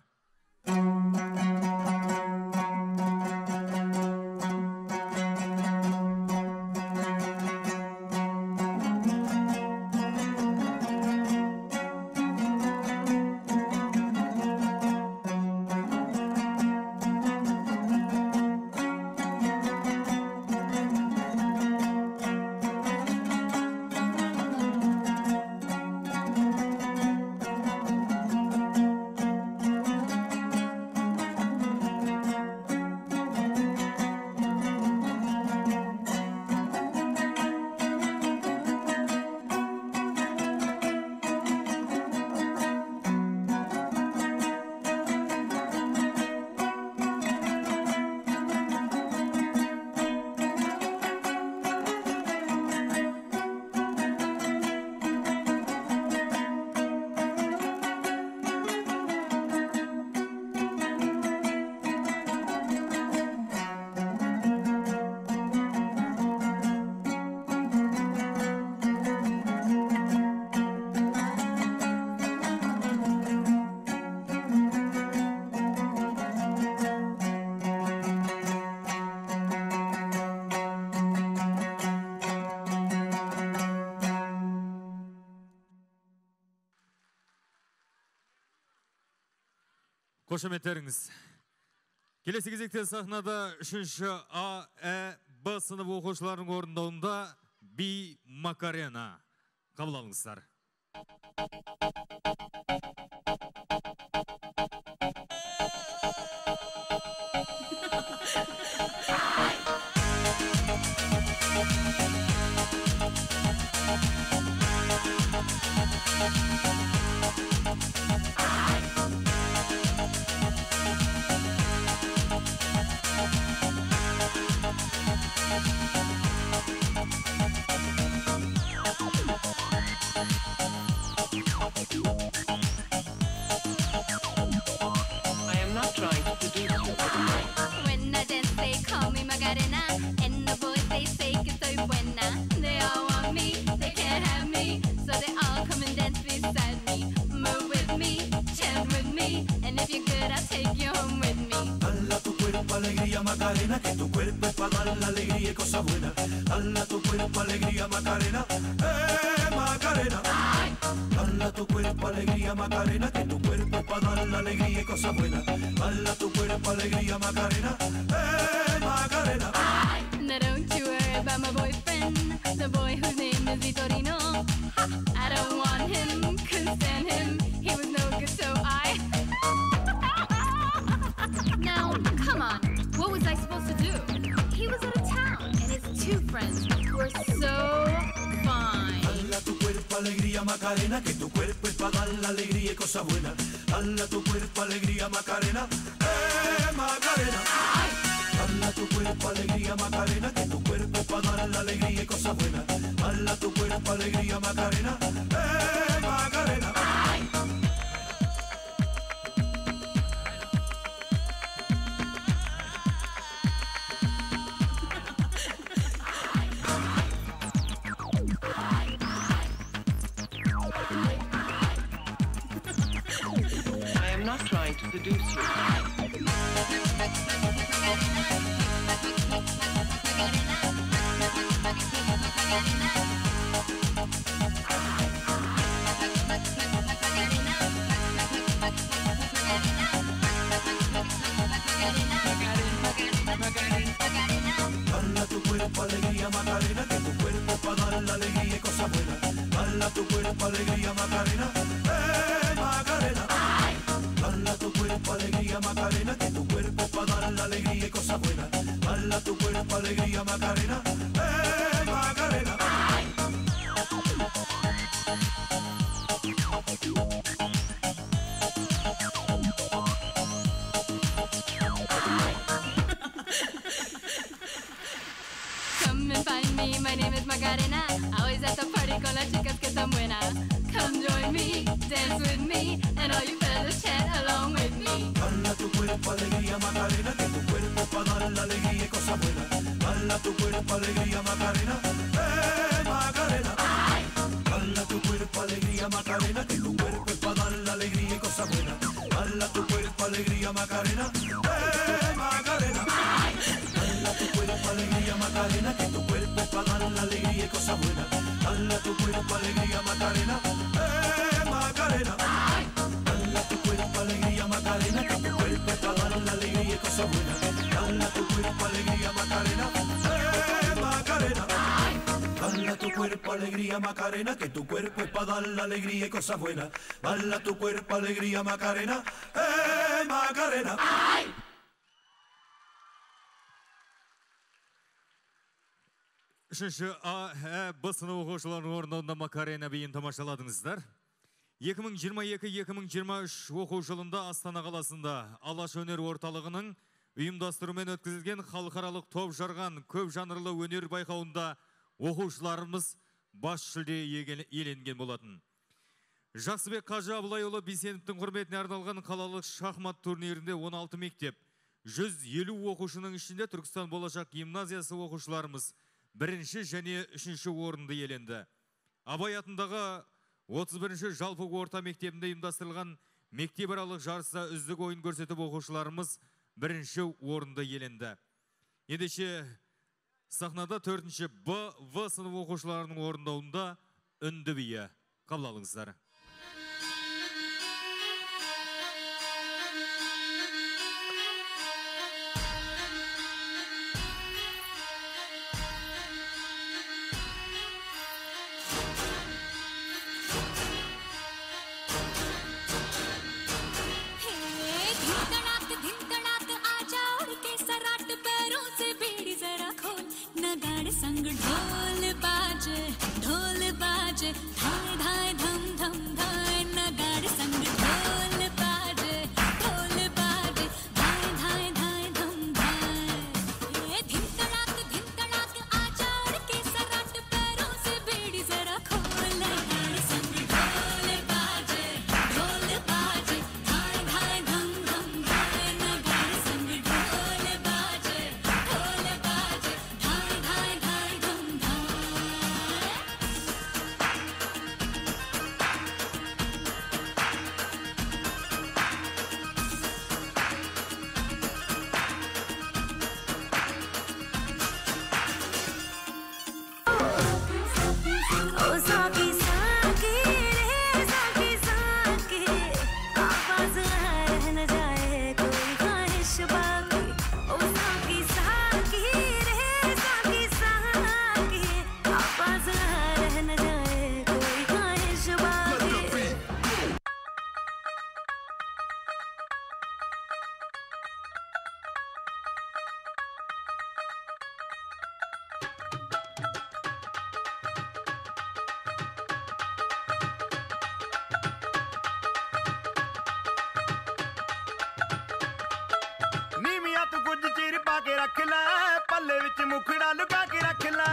Қошеметтеріңіз. Келесі кезекте сахнада 3 А, Ә, Б сынып оқушыларының орындауында Би Макарена. Қабыл алыңыздар. When I dance, they call me Macarena, and the boys they say que soy buena. They all want me, they can't have me, so they all come and dance beside me. Move with me, chant with me, and if you're good, I'll take you home with me. Dala tu cuerpo alegría Macarena, que tu cuerpo es para dar la alegría y cosas buenas. Dala tu cuerpo alegría Macarena, Macarena. Dala tu cuerpo alegría Macarena, que tu cuerpo es para dar la alegría y cosas buenas. Dala tu cuerpo alegría Macarena, Macarena. Now don't you worry about my boyfriend, the boy whose name is Vitorino. Ha, I don't want him, couldn't stand him, he was no good, so I... Now, come on, what was I supposed to do? He was out of town, and his 2 friends were so fine. Dala tu cuerpo alegría Macarena, que tu cuerpo es para dar la alegría y cosas buenas. Dala tu cuerpo alegría Macarena, Macarena. Dala tu cuerpo alegría Macarena, que tu cuerpo es para dar la alegría y cosas buenas. Dala tu cuerpo alegría Macarena, Macarena. I am not trying to seduce you. Dala tu cuerpo alegría Macarena, que tu cuerpo es para dar la alegría y cosas buenas. Dala tu cuerpo alegría Macarena, Macarena. Dala tu cuerpo alegría Macarena, que tu cuerpo es para dar la alegría y cosas buenas. Dala tu cuerpo alegría Macarena, Macarena. Come and find me, my name is Macarena. Always at the party con las chicas que están buenas. Come join me, dance with me, and all you fellas chat along with me. Dala tu cuerpo alegría Macarena, que tu cuerpo es para dar la alegría y cosas buenas. Dala tu cuerpo alegría Macarena, Macarena. Dala tu cuerpo alegría Macarena, que tu cuerpo es para dar la alegría y cosas buenas. Dala tu cuerpo alegría Macarena, Macarena. Dala tu cuerpo alegría Macarena, que tu cuerpo es para dar la alegría y cosas buenas. Dala tu cuerpo alegría Macarena, Macarena. Dala tu cuerpo alegría Macarena, que tu cuerpo es para dar la alegría y cosas buenas. Dala tu cuerpo alegría Macarena, Macarena. Dala tu cuerpo alegría Macarena, que tu cuerpo es para dar la alegría y cosas buenas. Dala tu cuerpo alegría Macarena, Macarena. Үшінші Б сынып оқушыларының орындауында Макарена биін тамашаладыңыздар. 2022-2023 оқу жылында Астана қаласында Алаш өнер орталығының ұйымдастыруымен өткізілген халықаралық топ жарған көп жанрлы өнер байқауында оқушыларымыз бас жүлде иеленген болатын. Жақсыбек Қажы Абылайұлы Бейсеновтің құрметіне арналған қалалық шахмат турнирінде 16 мектеп, 150 оқушының ішінде Түркістан болашақ гимназиясы оқушыларымыз бірінші және үшінші орынды иеленді. Абай атындағы 31-ші жалпы орта мектебінде ұйымдастырылған мектепаралық жарыста үздік ойын көрсетіп оқушыларымыз бірінші орынды иеленді. Ендеше сахнада 4-ші В сынып оқушыларының орындауында үнді биі. Қабыл алыңыздар. संग ढोल बाजे धाय धाय धम धम धाय नगाड़े संग ढोल बाजे धाय धाय धाय धम धाय ये धिन तड़ाक आजा उड़ के सराट पैरों से बेड़ी जरा खोल नगाड़े संग ढोल बाजे धाय धाय धम धम धाय नगाड़े संग ढोल बाजे धाय धाय धाय धम धाय रख लै पल्ले विच मुखड़ा लुका के रख लै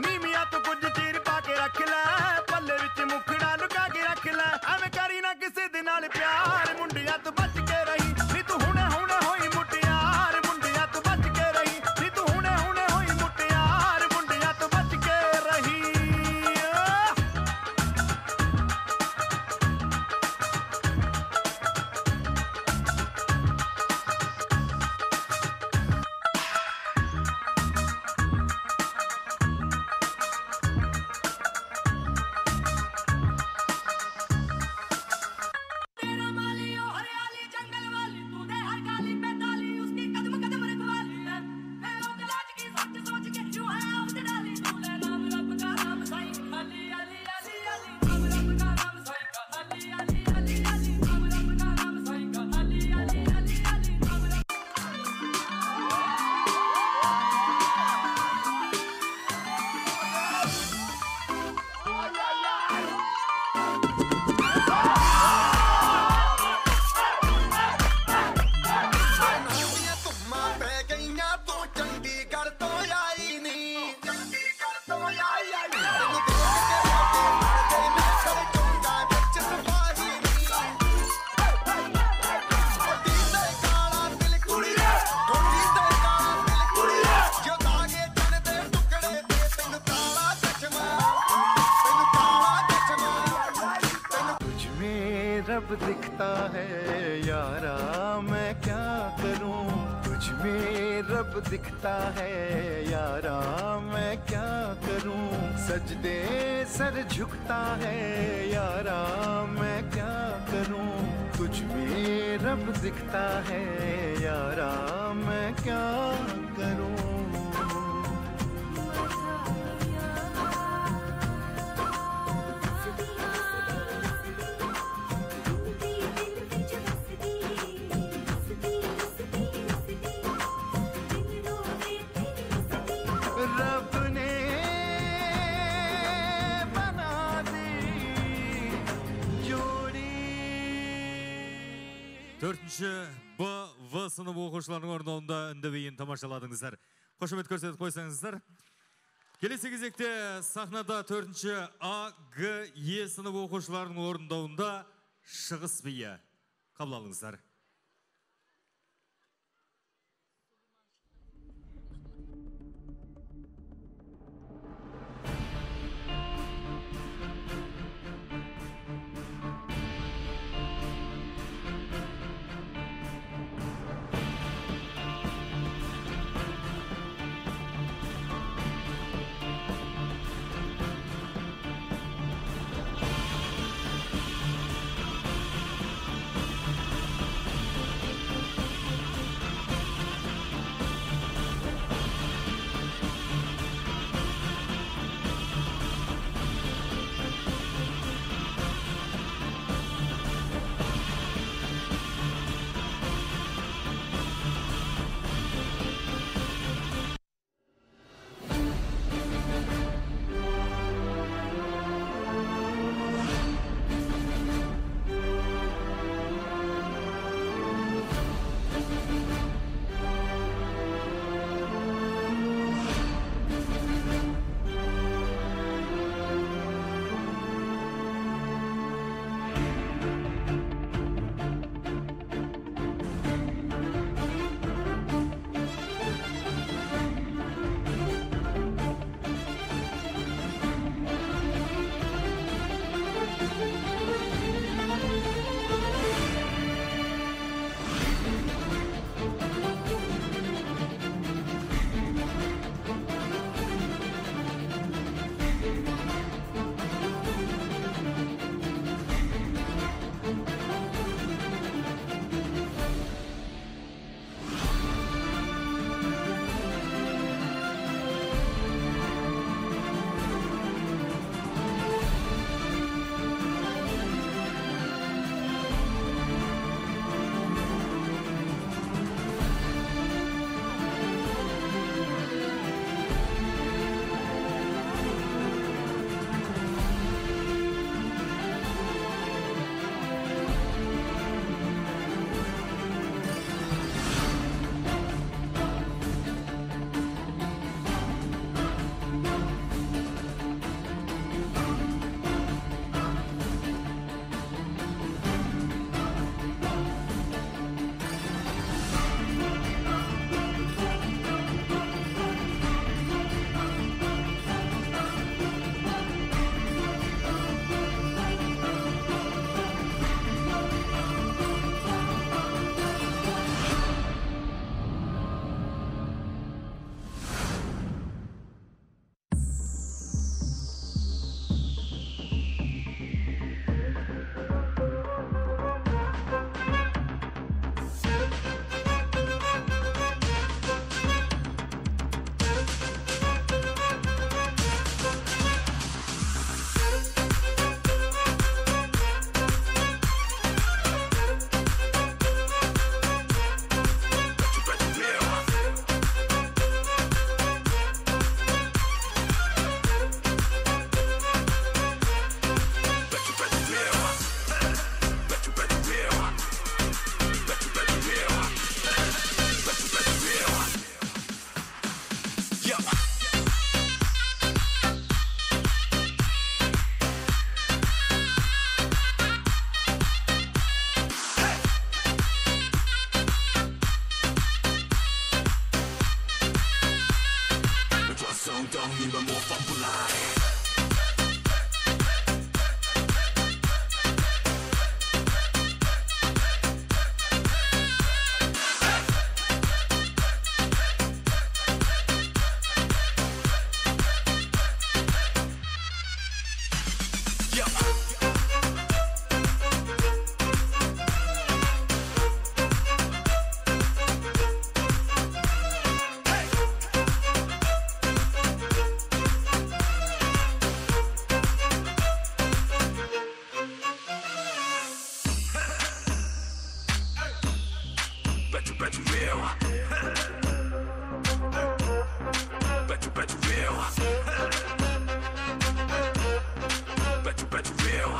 नीमिया तो कुछ चीर पा के रख लै पल्ले विच मुखड़ा लुका के रख लै एवें करी ना किसे दे नाल प्यार मुंडिया तो बच के रही नी तू हुणे हुणे होई मुटियार मुंडिया तो बच के रही नी तू हुणे हुणे होई मुटियार मुंडिया तो बच के रही रब दिखता है यारा मैं क्या करूं सजदे सर झुकता है यारा मैं क्या करूं तुझ में रब दिखता है यारा मैं क्या करूं Төртінші В сынып оқушыларының орындауында үндебейін тамашаладыңыздар. Қошемет көрсетіп қойсаңыздар. Келесі кезекте сахнада төртінші А, Г, Е сынып оқушыларының орындауында шығыс биі. Қабыл алыңыздар. Bet you real. Bet you real. Bet you real. Bet you real.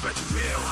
Bet you real.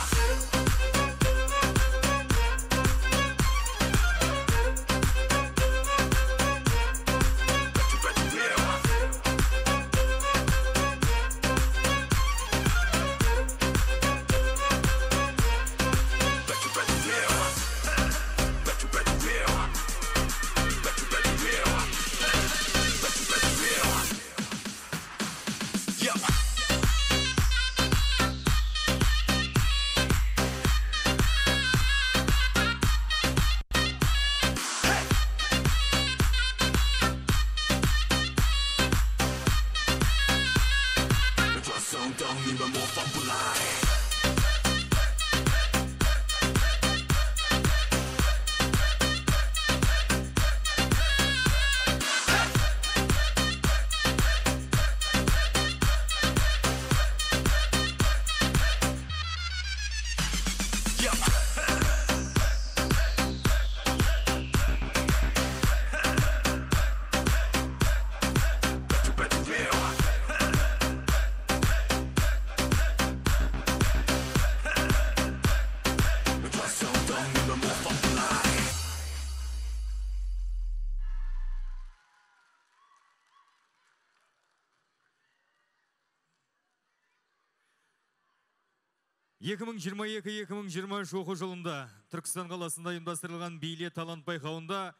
Екі 2022-2023 оқу жылында Түркістан қаласында ұйымдастырылған бейле талант байқауында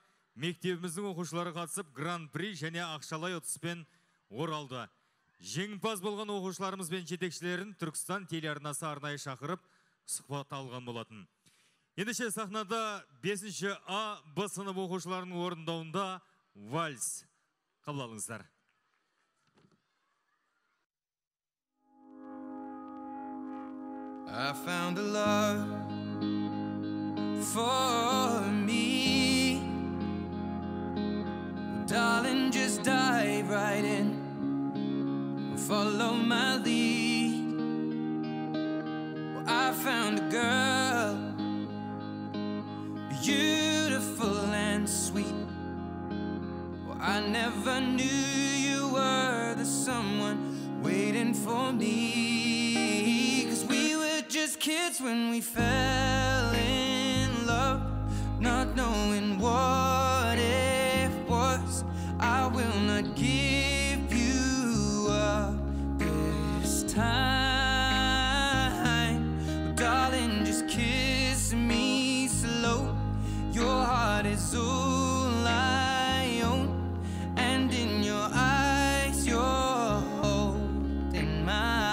мектебіміздің оқушылары қатысып гран-при және ақшалай ұтыспен оралды. Жеңімпаз болған оқушыларымыз бен жетекшілерін Түркістан телеарнасы арнайы шақырып сұхбат алған болатын. Ендеше сахнада 5-ші А Б сынып оқушыларының орындауында вальс. Қабыл алыңыздар. I found a love for me. Well, darling, just dive right in. Follow my lead. Well, I found a girl, beautiful and sweet. Well, I never knew you were the someone waiting for me. Just kids when we fell in love, not knowing what it was. I will not give you up this time. Oh, darling, just kiss me slow. Your heart is all I own, and in your eyes you're holding mine.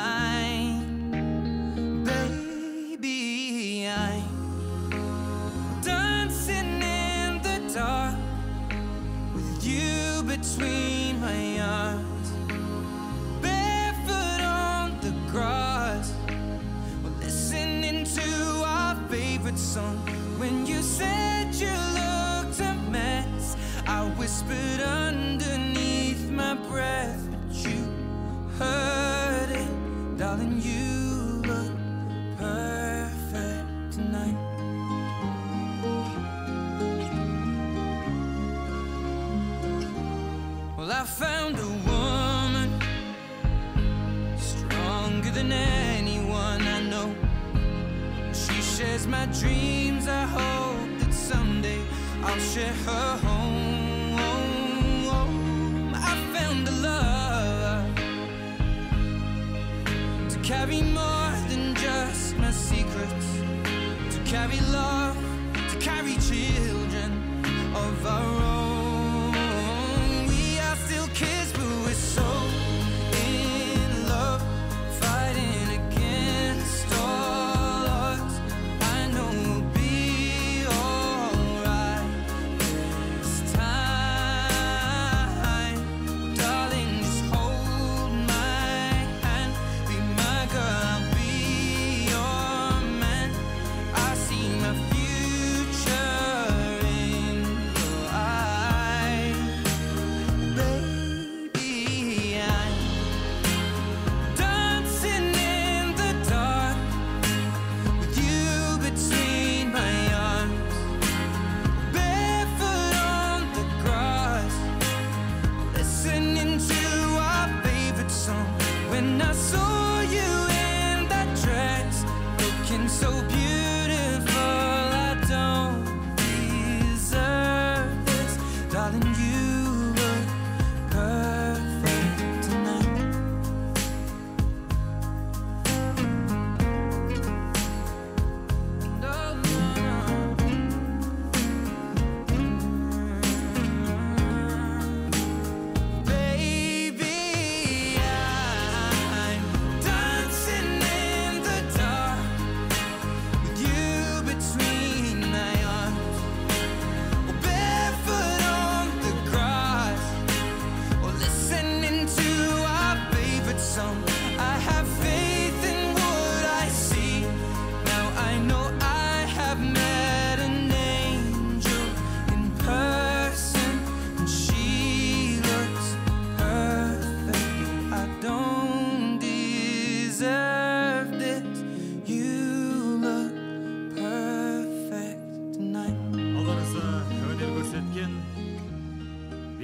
Between my arms, barefoot on the grass, we're listening to our favorite song. When you said you looked a mess, I whispered underneath my breath, but you heard it, darling. You look perfect tonight. I found a woman stronger than anyone I know. She shares my dreams. I hope that someday I'll share her home. I found a love to carry more than just my secrets, to carry love, to carry children of our own. Kids, but we're so in love, fighting against all odds. I know we'll be alright this time. Darling, just hold my hand, be my girl, I'll be your man. I see my future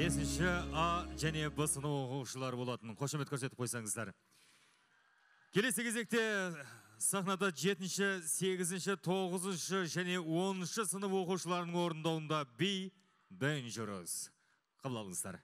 5-ші А және Б сынып оқушылары болатын. Қошемет көрсетіп қойсаңыздар. Келесі кезекте сахнада 7-ші, 8-ші, 9-ші және 10-ші сынып оқушыларының орындауында Be Dangerous. Қабыл алыңыздар.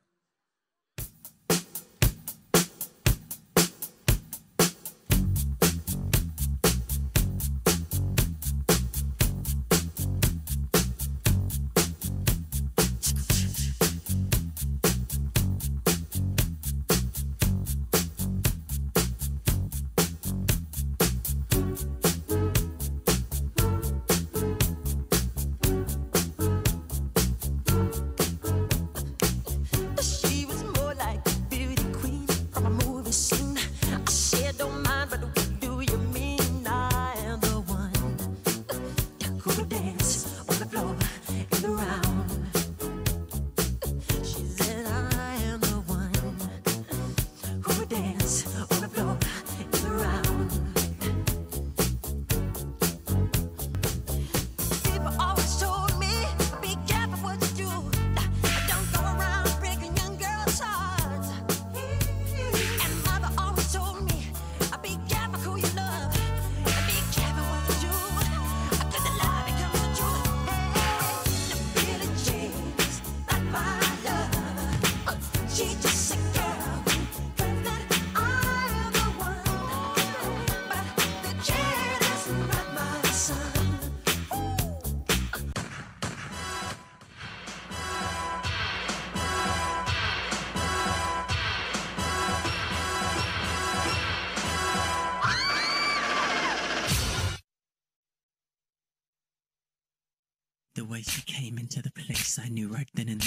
The way she came into the place, I knew right then and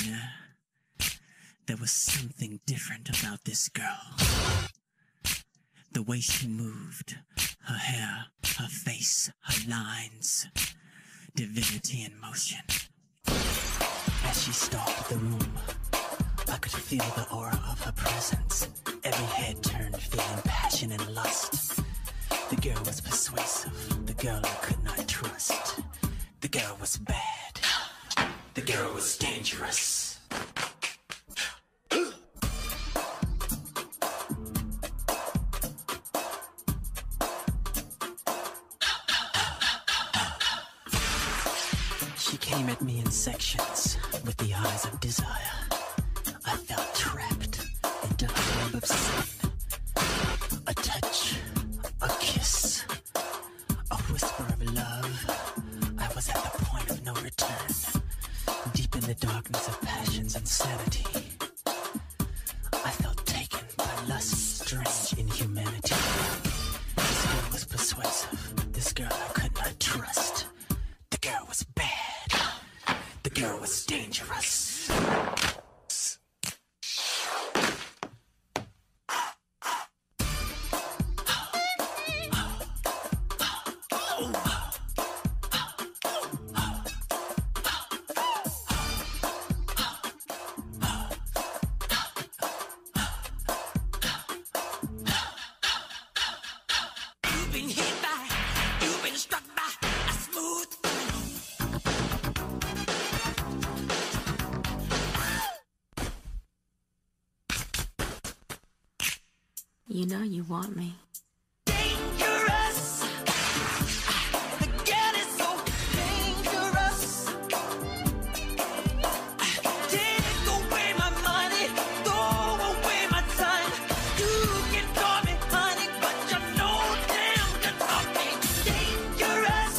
there was something different about this girl. The way she moved, her hair, her face, her lines, divinity in motion. As she stalked the room, I could feel the aura of her presence. Every head turned, feeling passion and lust. The girl was persuasive, the girl I could not trust. The girl was bad. The girl was dangerous. She came at me in sections with the eyes of desire. I felt trapped into her web of sin. A touch, a kiss, a whisper of love. I was at the point of no return, deep in the darkness of passion's insanity. I felt taken by lust's strange inhumanity. This girl was persuasive, this girl I could not trust. The girl was bad, the girl was dangerous. You know you want me. Dangerous. The girl is so dangerous. Take away my money, throw away my time. You can call me honey, but you know damn good about me. Dangerous.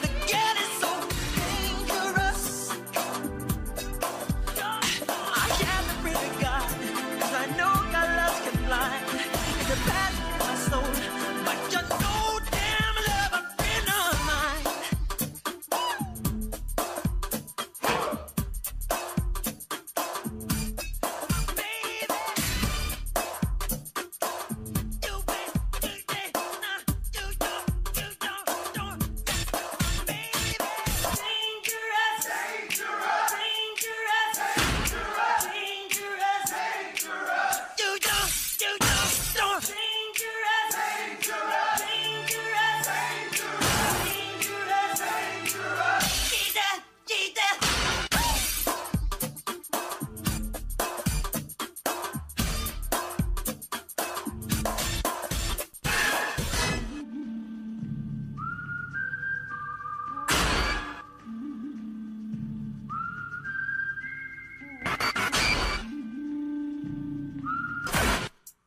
The girl is so dangerous. I can't really God, 'cause I know God loves can blind.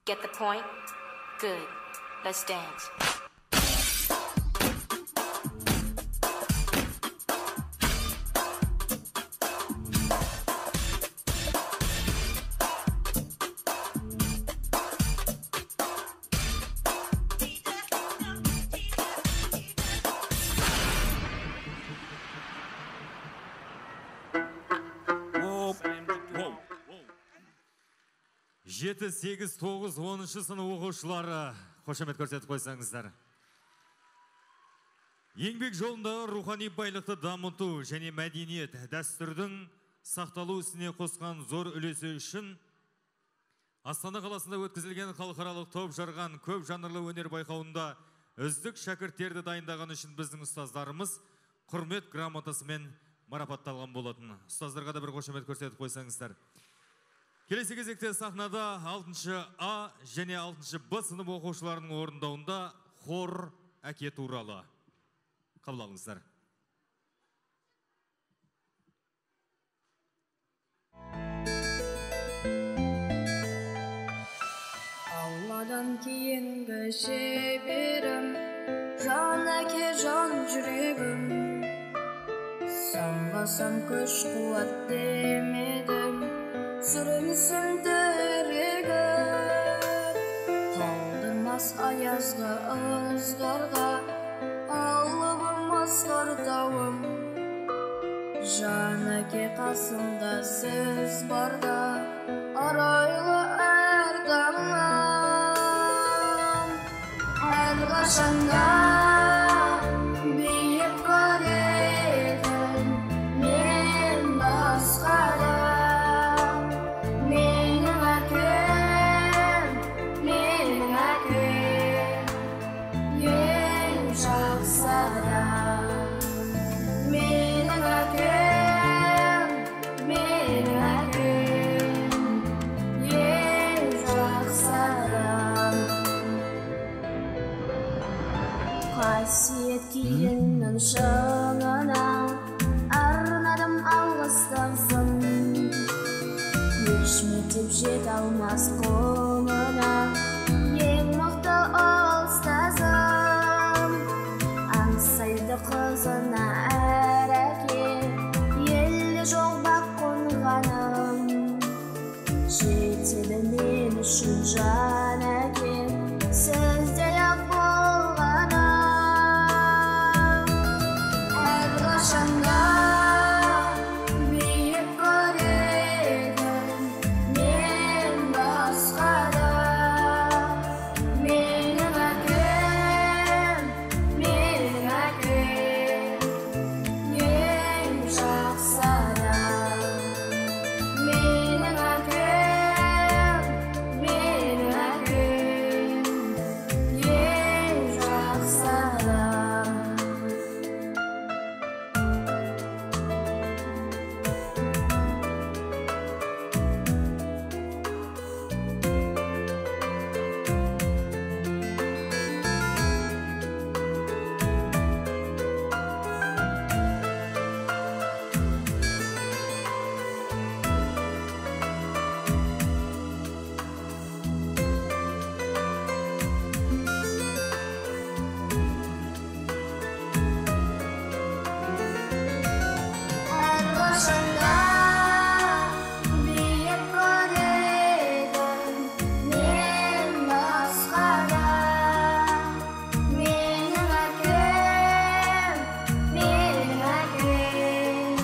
Get the point? Good. Let's dance. Жеті, 8, 9, 10-шы сынып оқушылары қошемет көрсетіп қойсаңыздар. Еңбек жолында рухани байлықты дамыту және мәдениет дәстүрдің сақталу ісіне қосқан зор үлесі үшін Астана қаласында өткізілген халықаралық топ жарған көп жанрлы өнер байқауында үздік шәкірттерді дайындаған үшін біздің ұстаздарымыз құрмет грамотасымен марапатталған болатын. Ұстаздарға да бір қошемет көрсетіп қойсаңыздар. Келесі кезекте сахнада 6-шы А және 6-шы Б сынып оқушыларының орындауында хор әке туралы. Қабыл алыңыздар. Алладан кейінгі шеберім, жан әке жан жүрегім. Самғасам күш қуат демедім, сүрінсін дірегі. Қалдырмас аязға ызғарға, алыбым асқардауым. Жан әке қасымда сіз барда, арайлы әр дамым. Әрқашанда биік көремін мен басқада. Қасиет киіннің шыңына арнадым алғыстағым. Еш мектеп жете алмас қолына ең мықты ұстазым. Аңсайды қызына әр әке, елі жоқ бақ қонғаным. Жетеді мен үшін жан әке, сіздей ақ болғаным. Әрқашанда биік көремін мен басқада. Менің әкем, менің әкем, ең жақсы адам. Менің әкем, менің әкем, ең жақсы адам. Әрқашанда биік көремін мен басқада. Менің әкем, менің әкем,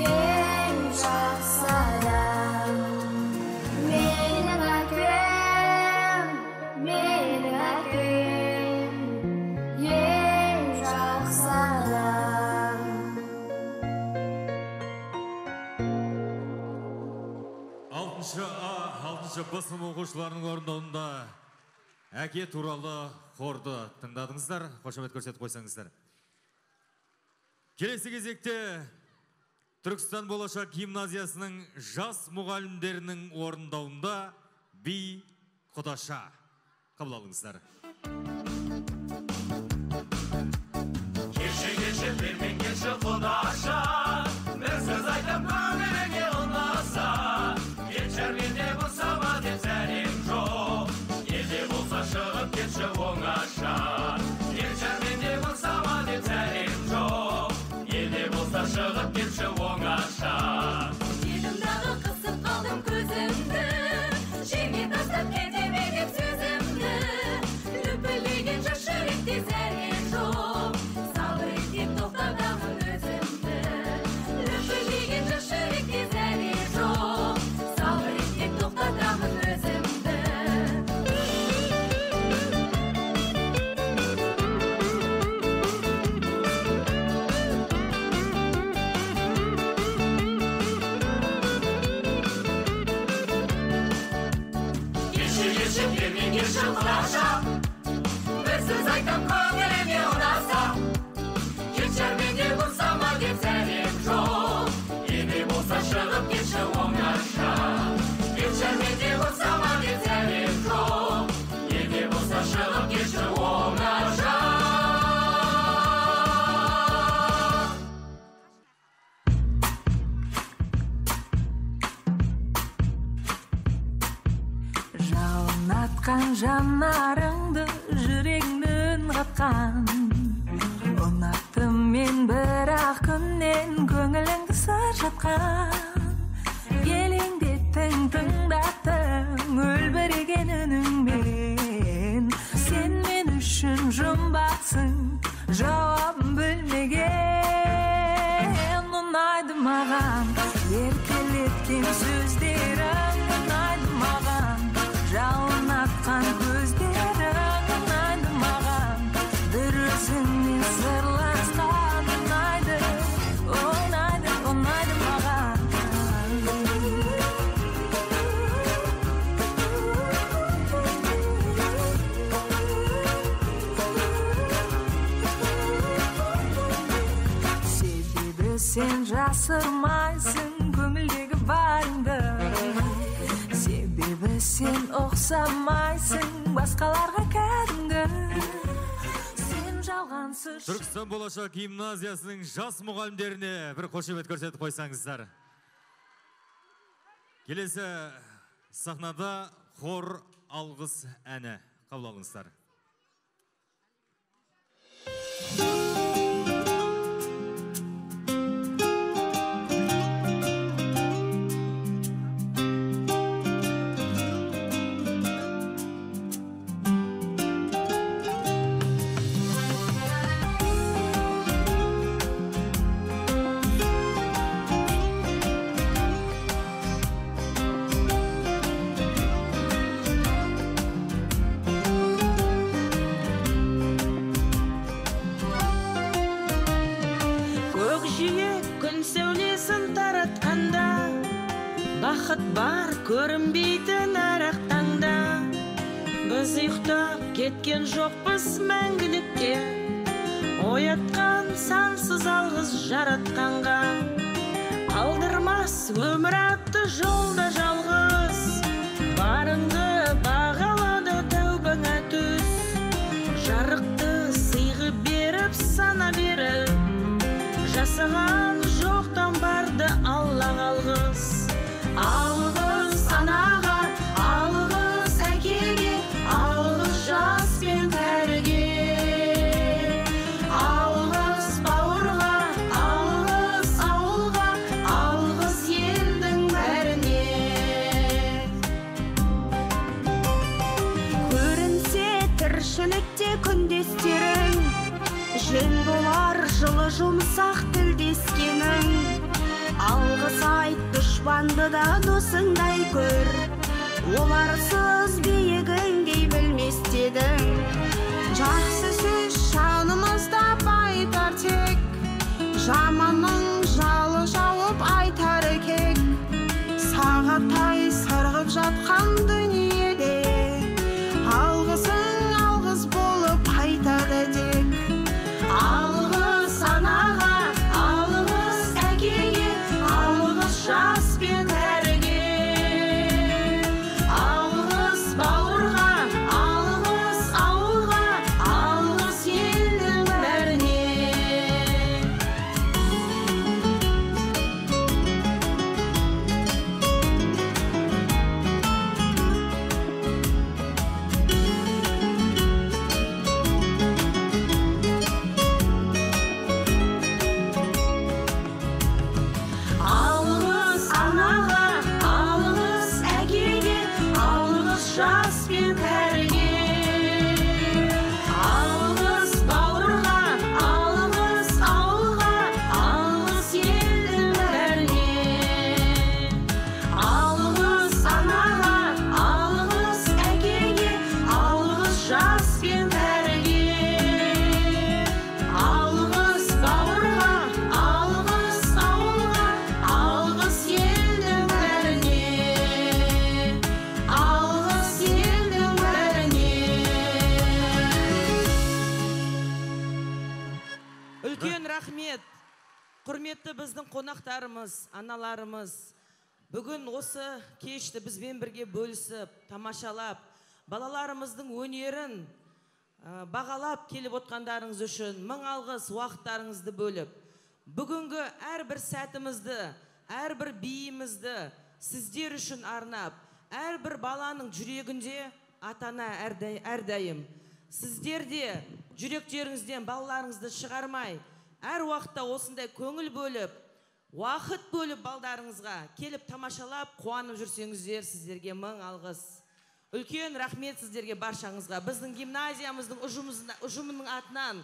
ең жақсы адам. Менің әкем, менің әкем, ең жақсы адам. 6-шы А, 6-шы Б сынып оқушыларының орындауында әке туралы хорды тыңдадыңыздар. Қошемет көрсетіп қойсаңыздар. Келесі кезекте Түркістан болашақ гимназиясының жас мұғалімдерінің орындауында би құдаша. Қабыл алыңыздар. Кеше бермен келші құдаша, бір сөз айтып көңіліңе ұнаса. Кешір менде бұл сама деп зәрем жоқ, шығып кетші оңаша. Едімдағы қысып қалдым көзімді, жеме тастап кетеме деп сөзімді. Лүпілеген жас жүректе зәрем жоқ, сабыр ет деп тоқтатамын өзімді. Лүпілеген жас жүректе зәрем жоқ, сабыр ет деп тоқтатамын өзімді. Кешір құлақша, бір сөз айтам көңіліме ұнаса. Кешірменде болсама деп зәрем жоқ, ене болса шығып кетші оңаша. Кешірменде болсама деп зәрем жоқ, ене болса шығып кетші оңаша. Атқан жанарыңды жүрегіңнің қатқан, ұнаттым мен бірақ күннен көңіліңді сыр жатқан. Елеңдеттің тыңдаттың өлбіреген үніңмен, сен мен үшін жұмбақсың, жауабын білмеген. Ұнайды маған еркелеткен сөздерің, ұнайды маған жалын атқан көздерің, ұнайды маған бір өзіңмен сырласқан. Ұнайды, ұнайды, ұнайды маған. Себебі сен жасырмайсың көңілдегі барыңды, себебі сен ұқсамайсың басқаларға кәдімгі. Сен жалғансыз. Түркістан болашақ гимназиясының жас мұғалімдеріне бір қошемет көрсетіп қойсаңыздар. Келесі сахнада хор алғыс әні қабыл алыңыздар. Бақыт бар көрінбейтін әрақ таңда, біз ұйықтап кеткен жоқпыз мәңгілікке, оятқан сансыз алғыс жаратқанға. Алдырмас өмір атты жолда жалғыз, барыңды бағалады тәубаңа түс. Жарықты сыйғы беріп сана беріп, жасаған жоқтан барды Алла алғыс. Алғыс анаға, алғыс әкеге, алғыс жас пен кәріге. Алғыс бауырға, алғыс ауылға, алғыс елдің бәріне. Көрінсе тіршілікте күндестерің, жөн болар жылы жұмсақ тілдескенің. Алғыс айт дұшпанды да досыңдай көр, оларсыз биігіңдей білместедің. Жақсы сөз жанымызда байтар тек, жаманның жалы жауып айтар кек. Сағаттай сырғып жатқан дүниеде, алғысың алғыс болып айтады дек. Алғыс анаға, алғыс әкеге, алғыс жас пен кәріге. Алғыс бауырға, алғыс ауылға, алғыс елдің бәріне. Үлкен рахмет. Құрметті біздің қонақтарымыз, аналарымыз. Бүгін осы кешті бізбен бірге бөлісіп, тамашалап, балаларымыздың өнерін бағалап келіп отқандарыңыз үшін мың алғыс уақыттарыңызды бөліп, бүгінгі әрбір сәтімізді, әрбір биімізді сіздер үшін арнап, әрбір баланың жүрегінде атана әрдайым. Сіздер де жүректеріңізден балаларыңызды шығармай, әр уақытта осындай көңіл бөліп, уақыт бөліп балдарыңызға келіп тамашалап, қуанып жүрсеңіздер, сіздерге мың алғыс. Үлкен рахмет сіздерге баршаңызға. Біздің гимназиямыздың ұжымының атынан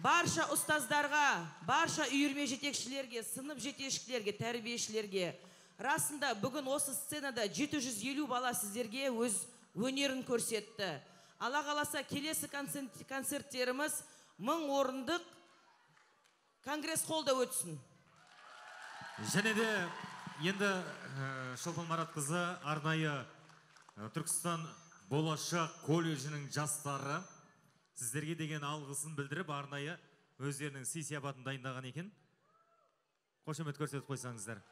барша ұстаздарға, барша үйірме жетекшілерге, сынып жетекшілерге, тәрбиешілерге. Расында бүгін осы сценада 750 бала сіздерге өз өнерін көрсетті. Алла қаласа келесі концерттеріміз 1000 орындық конгресс холлда өтсін. Және де енді Шолпан Маратқызы арнайы Түркістан болашақ колледжінің жастары сіздерге деген алғысын білдіріп, арнайы өздерінің сый-сияпатын дайындаған екен. Қошемет көрсетіп қойсаңыздар.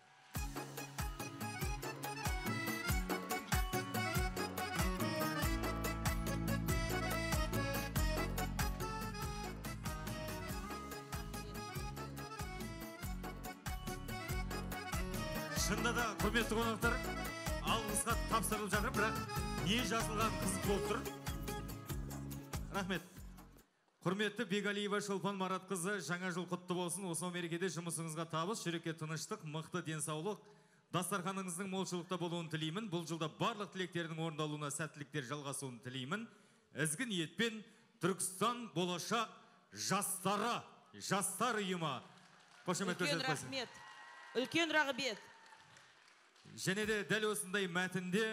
Шында да құрметті қонақтар, алғысқа тапсырылып жатыр, бірақ не жазылған қызық болып тұр. Рахмет. Құрметті Бегалиева Шолпан Маратқызы, жаңа жыл құтты болсын. Осы мерекеде жұмысыңызға табыс, жүрекке тыныштық, мықты денсаулық, дастарханыңыздың молшылықта болуын тілеймін. Бұл жылда барлық тілектердің орындалуына сәттіліктер жалғасуын тілеймін. Ізгі ниетпен Түркістан болашақ жастар ұйымы. Үлкен рахмет. Үлкен рағбет. Және де дәл осындай мәтінде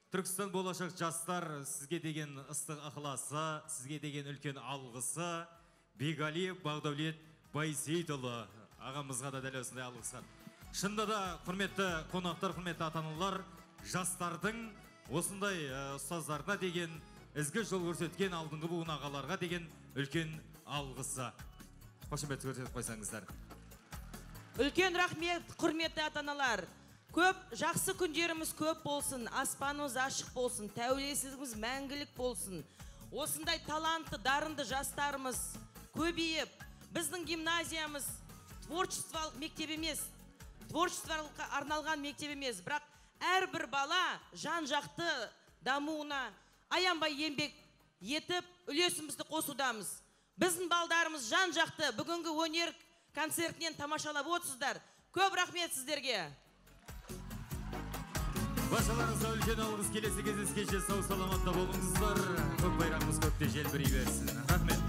Түркістан болашақ жастар сізге деген ыстық ықыласы, сізге деген үлкен алғысы, Бегалиев Бағдаулет Байсейітұлы ағамызға да дәл осындай алғысы. Шында да құрметті қонақтар, құрметті ата-аналар, жастардың осындай ұстаздарына деген ізгі жол көрсеткен алдыңғы буын ағаларға деген үлкен алғысы. Қошемет көрсетіп қойсаңыздар. Үлкен рахмет, құрметті ата-аналар. Көп жақсы күндеріміз көп болсын, аспанымыз ашық болсын, тәуелсіздігіміз мәңгілік болсын. Осындай талантты, дарынды жастарымыз көбейіп, біздің гимназиямыз творчестволық мектеп емес, творчестволыққа арналған мектеп емес, бірақ әрбір бала жан-жақты дамуына аянбай еңбек етіп, үлесімізді қосудамыз. Біздің балдарымыз жан-жақты бүгінгі өнер концертінен тамашалап отырсыздар. Көп рахмет сіздерге. Баршаларыңызға үлкен алғыс. Келесі кездескенше сау саламатта болыңыздар. Көк байрағымыз көкте желбірей берсін. Рахмет.